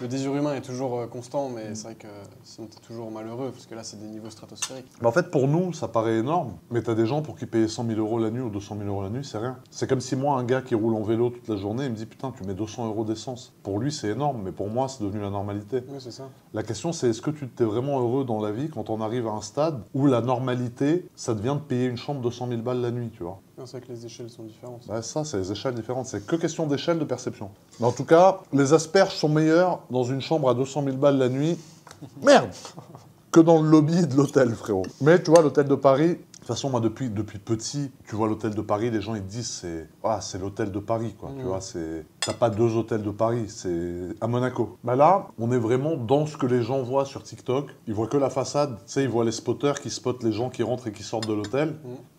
Le désir humain est toujours constant, mais c'est vrai que sinon t'es toujours malheureux, parce que là, c'est des niveaux stratosphériques. Mais en fait, pour nous, ça paraît énorme, mais t'as des gens pour qui payer 100 000 € la nuit ou 200 000 € la nuit, c'est rien. C'est comme si moi, un gars qui roule en vélo toute la journée, il me dit « Putain, tu mets 200 € d'essence ». Pour lui, c'est énorme, mais pour moi, c'est devenu la normalité. Oui, c'est ça. La question, c'est est-ce que tu t'es vraiment heureux dans la vie quand on arrive à un stade où la normalité, ça devient de payer une chambre 200 000 balles la nuit, tu vois? C'est vrai que les échelles sont différentes. Ouais, ça, c'est les échelles différentes. C'est que question d'échelle de perception. Mais en tout cas, les asperges sont meilleures dans une chambre à 200 000 balles la nuit. Merde! Que dans le lobby de l'hôtel, frérot. Mais tu vois, l'hôtel de Paris... De toute façon, moi, depuis petit, tu vois l'hôtel de Paris, les gens, ils te disent, c'est l'hôtel de Paris, quoi. Tu vois, t'as pas 2 hôtels de Paris, c'est à Monaco. Bah là, on est vraiment dans ce que les gens voient sur TikTok. Ils voient que la façade. Tu sais, ils voient les spotters qui spotent les gens qui rentrent et qui sortent de l'hôtel.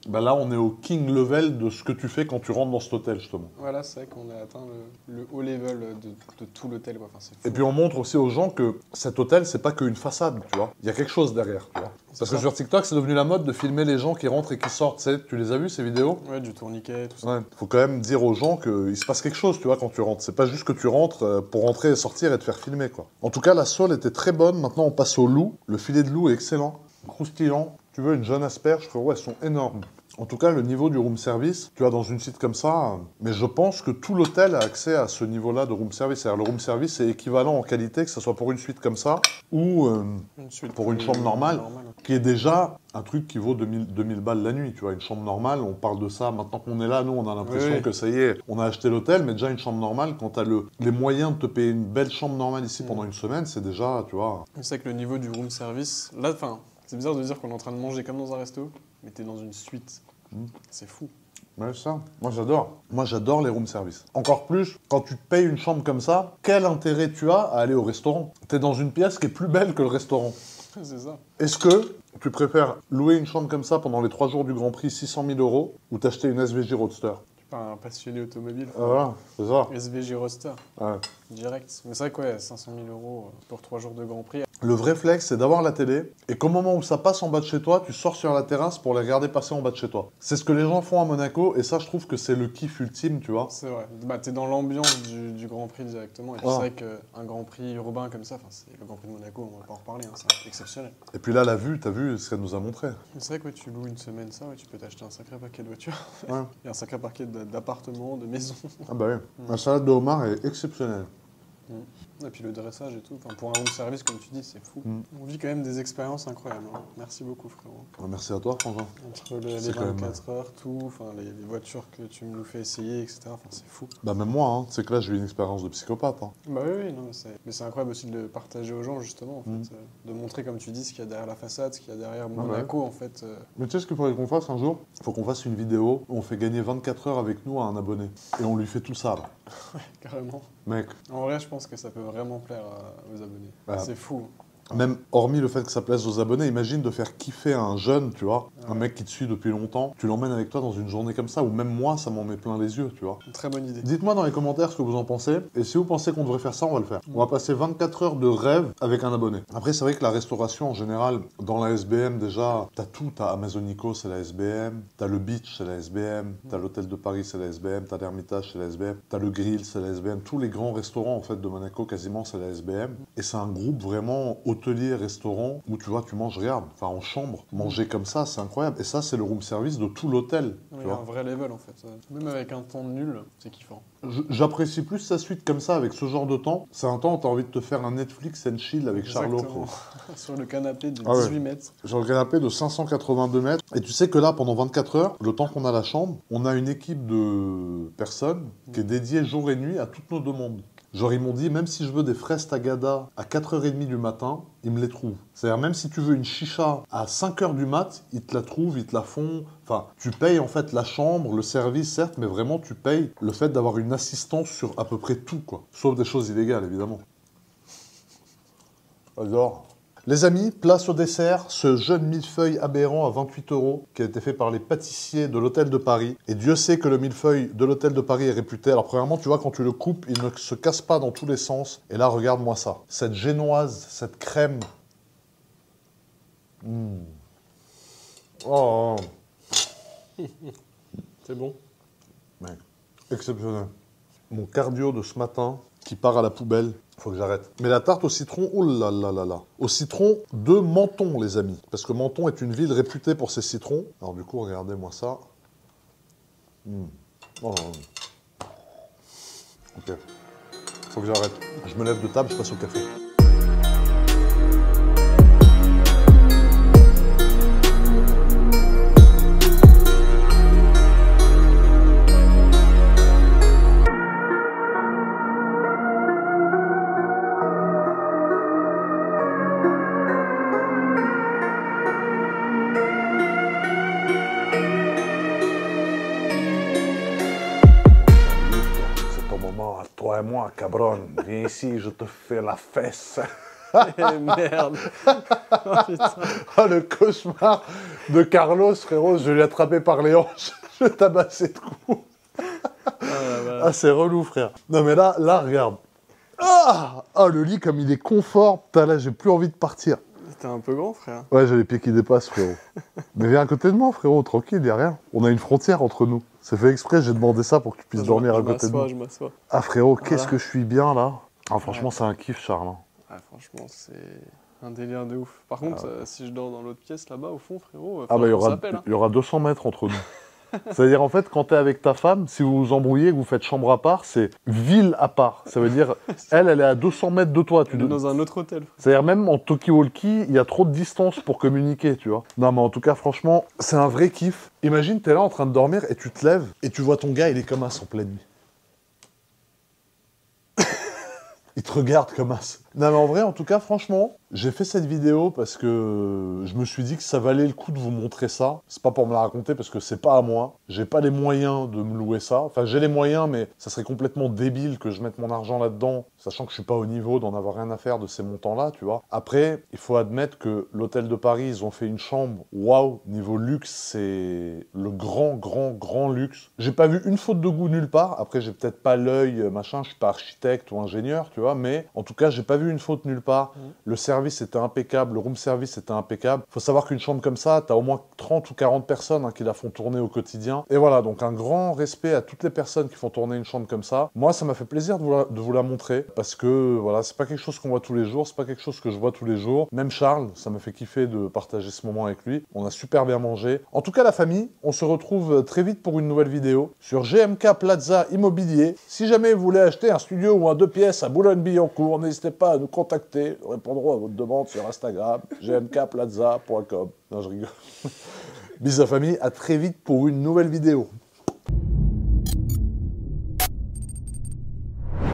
Bah là, on est au king level de ce que tu fais quand tu rentres dans cet hôtel, justement. Voilà, c'est vrai qu'on a atteint le haut level de tout l'hôtel, quoi. Enfin, et puis on montre aussi aux gens que cet hôtel, c'est pas qu'une façade, tu vois. Il y a quelque chose derrière, tu vois. Parce que sur TikTok, c'est devenu la mode de filmer les gens gens qui rentrent et qui sortent, tu les as vus ces vidéos? Ouais, du tourniquet, tout ça. Ouais. Faut quand même dire aux gens qu'il se passe quelque chose, tu vois, quand tu rentres. C'est pas juste que tu rentres pour rentrer et sortir et te faire filmer, quoi. En tout cas, la sole était très bonne. Maintenant, on passe au loup. Le filet de loup est excellent, croustillant. Tu veux une jeune asperge, frérot, elles sont énormes. En tout cas, le niveau du room service, tu vois, dans une suite comme ça, mais je pense que tout l'hôtel a accès à ce niveau-là de room service. C'est-à-dire, le room service est équivalent en qualité, que ce soit pour une suite comme ça ou pour une chambre normale, qui est déjà un truc qui vaut 2000 balles la nuit. Tu vois, une chambre normale, on parle de ça. Maintenant qu'on est là, nous, on a l'impression que ça y est, on a acheté l'hôtel, mais déjà une chambre normale, quand tu as les moyens de te payer une belle chambre normale ici pendant une semaine, c'est déjà, tu vois. C'est que le niveau du room service, là, enfin, c'est bizarre de dire qu'on est en train de manger comme dans un resto, mais t'es dans une suite. C'est fou. Ouais, ça. Moi, j'adore. Moi, j'adore les room service. Encore plus, quand tu te payes une chambre comme ça, quel intérêt tu as à aller au restaurant? T'es dans une pièce qui est plus belle que le restaurant. C'est ça. Est-ce que tu préfères louer une chambre comme ça pendant les 3 jours du Grand Prix, 600 000 € ou t'acheter une SVJ Roadster? Tu es pas un passionné automobile. Voilà, c'est ça. SVJ Roadster. Ouais. Direct. Mais c'est vrai que ouais, 500 000 € pour 3 jours de Grand Prix. Le vrai flex, c'est d'avoir la télé et qu'au moment où ça passe en bas de chez toi, tu sors sur la terrasse pour les regarder passer en bas de chez toi. C'est ce que les gens font à Monaco et ça, je trouve que c'est le kiff ultime, tu vois. C'est vrai. Bah, t'es dans l'ambiance du Grand Prix directement. Et c'est vrai qu'un Grand Prix urbain comme ça, c'est le Grand Prix de Monaco, on va pas en reparler, hein, c'est exceptionnel. Et puis là, la vue, t'as vu ce qu'elle nous a montré. C'est vrai que tu loues une semaine ça, tu peux t'acheter un sacré paquet de voitures. Ouais. Et un sacré paquet d'appartements, de maisons. Ah bah oui. La salade de homard est exceptionnelle. Et puis le dressage et tout, enfin, pour un room service comme tu dis, c'est fou. On vit quand même des expériences incroyables. Hein. Merci beaucoup frérot. Ouais, merci à toi François. Entre les 24 heures, tout, enfin, les voitures que tu nous fais essayer, etc. Enfin, c'est fou. Bah même moi, hein. C'est que là j'ai eu une expérience de psychopathe. Hein. Bah oui, non, mais c'est incroyable aussi de le partager aux gens justement, en fait, de montrer comme tu dis ce qu'il y a derrière la façade, ce qu'il y a derrière Monaco en fait. Mais tu sais ce qu'il faudrait qu'on fasse un jour? Il faut qu'on fasse une vidéo où on fait gagner 24 heures avec nous à un abonné. Et on lui fait tout ça là. Ouais, carrément. Mec. En vrai, je pense que ça peut vraiment plaire aux abonnés. C'est fou. Même hormis le fait que ça plaise aux abonnés, imagine de faire kiffer un jeune, tu vois, un mec qui te suit depuis longtemps, tu l'emmènes avec toi dans une journée comme ça, ou même moi, ça m'en met plein les yeux, tu vois. Une très bonne idée. Dites-moi dans les commentaires ce que vous en pensez, et si vous pensez qu'on devrait faire ça, on va le faire. On va passer 24 heures de rêve avec un abonné. Après, c'est vrai que la restauration, en général, dans la SBM, déjà, t'as tout, t'as Amazonico, c'est la SBM, t'as le Beach, c'est la SBM, t'as l'Hôtel de Paris, c'est la SBM, t'as l'Hermitage, c'est la SBM, t'as le Grill, c'est la SBM, tous les grands restaurants, en fait, de Monaco, quasiment, c'est la SBM, et c'est un groupe vraiment hôtelier-restaurant où tu vois, tu manges, regarde, enfin en chambre, manger comme ça, c'est incroyable. Et ça, c'est le room service de tout l'hôtel. Il y a un vrai level en fait. Même avec un temps nul, c'est kiffant. J'apprécie plus sa suite comme ça, avec ce genre de temps. C'est un temps où tu as envie de te faire un Netflix and chill avec Charlot. Sur le canapé de 18 mètres. Sur le canapé de 582 mètres. Et tu sais que là, pendant 24 heures, le temps qu'on a la chambre, on a une équipe de personnes qui est dédiée jour et nuit à toutes nos demandes. Genre, ils m'ont dit, même si je veux des fraises tagada à 4h30 du matin, ils me les trouvent. C'est-à-dire, même si tu veux une chicha à 5h du mat, ils te la trouvent, ils te la font. Enfin, tu payes en fait la chambre, le service, certes, mais vraiment, tu payes le fait d'avoir une assistance sur à peu près tout, quoi. Sauf des choses illégales, évidemment. J'adore. Les amis, place au dessert, ce jeune millefeuille aberrant à 28 € qui a été fait par les pâtissiers de l'Hôtel de Paris. Et Dieu sait que le millefeuille de l'Hôtel de Paris est réputé. Alors premièrement, tu vois, quand tu le coupes, il ne se casse pas dans tous les sens. Et là, regarde-moi ça. Cette génoise, cette crème. Oh. C'est bon. Ouais. Exceptionnel. Mon cardio de ce matin qui part à la poubelle. Faut que j'arrête. Mais la tarte au citron, oh là là là là. Au citron de Menton, les amis. Parce que Menton est une ville réputée pour ses citrons. Alors du coup, regardez-moi ça. Oh. Ok. Faut que j'arrête. Je me lève de table, je passe au café. Toi et moi, cabron, viens ici, je te fais la fesse. Merde. Oh, putain. Oh, le cauchemar de Carlos, frérot, je l'ai attrapé par les hanches, je l'ai tabassé de coups. Ah, c'est relou, frère. Non, mais là, regarde. Ah, le lit, comme il est confort, putain, là, j'ai plus envie de partir. T'es un peu grand, frère. Ouais, j'ai les pieds qui dépassent, frérot. Mais viens à côté de moi, frérot, tranquille, y a rien. On a une frontière entre nous. C'est fait exprès, j'ai demandé ça pour que tu puisses dormir à côté de moi. Je m'assois. Ah, frérot, qu'est-ce que je suis bien, là. Ah, franchement, c'est un kiff, Charles. Hein. Ah, franchement, c'est un délire de ouf. Par contre, si je dors dans l'autre pièce, là-bas, au fond, frérot, bah, il y aura 200 mètres entre nous. C'est-à-dire, en fait, quand t'es avec ta femme, si vous vous embrouillez, que vous faites chambre à part, c'est ville à part. Ça veut dire, elle est à 200 mètres de toi. Elle est dans un autre hôtel. C'est-à-dire, même en talkie-walkie, il y a trop de distance pour communiquer, tu vois. Non, mais en tout cas, franchement, c'est un vrai kiff. Imagine, t'es là en train de dormir et tu te lèves et tu vois ton gars, il est comme as en pleine nuit. Il te regarde comme as. Non mais en vrai, en tout cas, franchement, j'ai fait cette vidéo parce que je me suis dit que ça valait le coup de vous montrer ça. C'est pas pour me la raconter parce que c'est pas à moi. J'ai pas les moyens de me louer ça. Enfin, j'ai les moyens, mais ça serait complètement débile que je mette mon argent là-dedans, sachant que je suis pas au niveau d'en avoir rien à faire de ces montants-là, tu vois. Après, il faut admettre que l'hôtel de Paris, ils ont fait une chambre. Waouh, niveau luxe, c'est le grand luxe. J'ai pas vu une faute de goût nulle part. Après, j'ai peut-être pas l'œil, machin, je suis pas architecte ou ingénieur, tu vois, mais en tout cas, j'ai pas vu une faute nulle part. Le service était impeccable, le room service était impeccable. Faut savoir qu'une chambre comme ça, t'as au moins 30 ou 40 personnes qui la font tourner au quotidien. Et voilà, donc un grand respect à toutes les personnes qui font tourner une chambre comme ça. Moi, ça m'a fait plaisir de vous la montrer parce que voilà, c'est pas quelque chose qu'on voit tous les jours, c'est pas quelque chose que je vois tous les jours. Même Charles, ça m'a fait kiffer de partager ce moment avec lui. On a super bien mangé. En tout cas, la famille, on se retrouve très vite pour une nouvelle vidéo sur GMK Plaza Immobilier. Si jamais vous voulez acheter un studio ou un 2 pièces à Boulogne-Billancourt, n'hésitez pas à nous contacter. Nous répondrons à votre demande sur Instagram, gmkplaza.com. Non, je rigole. Bisous la famille, à très vite pour une nouvelle vidéo.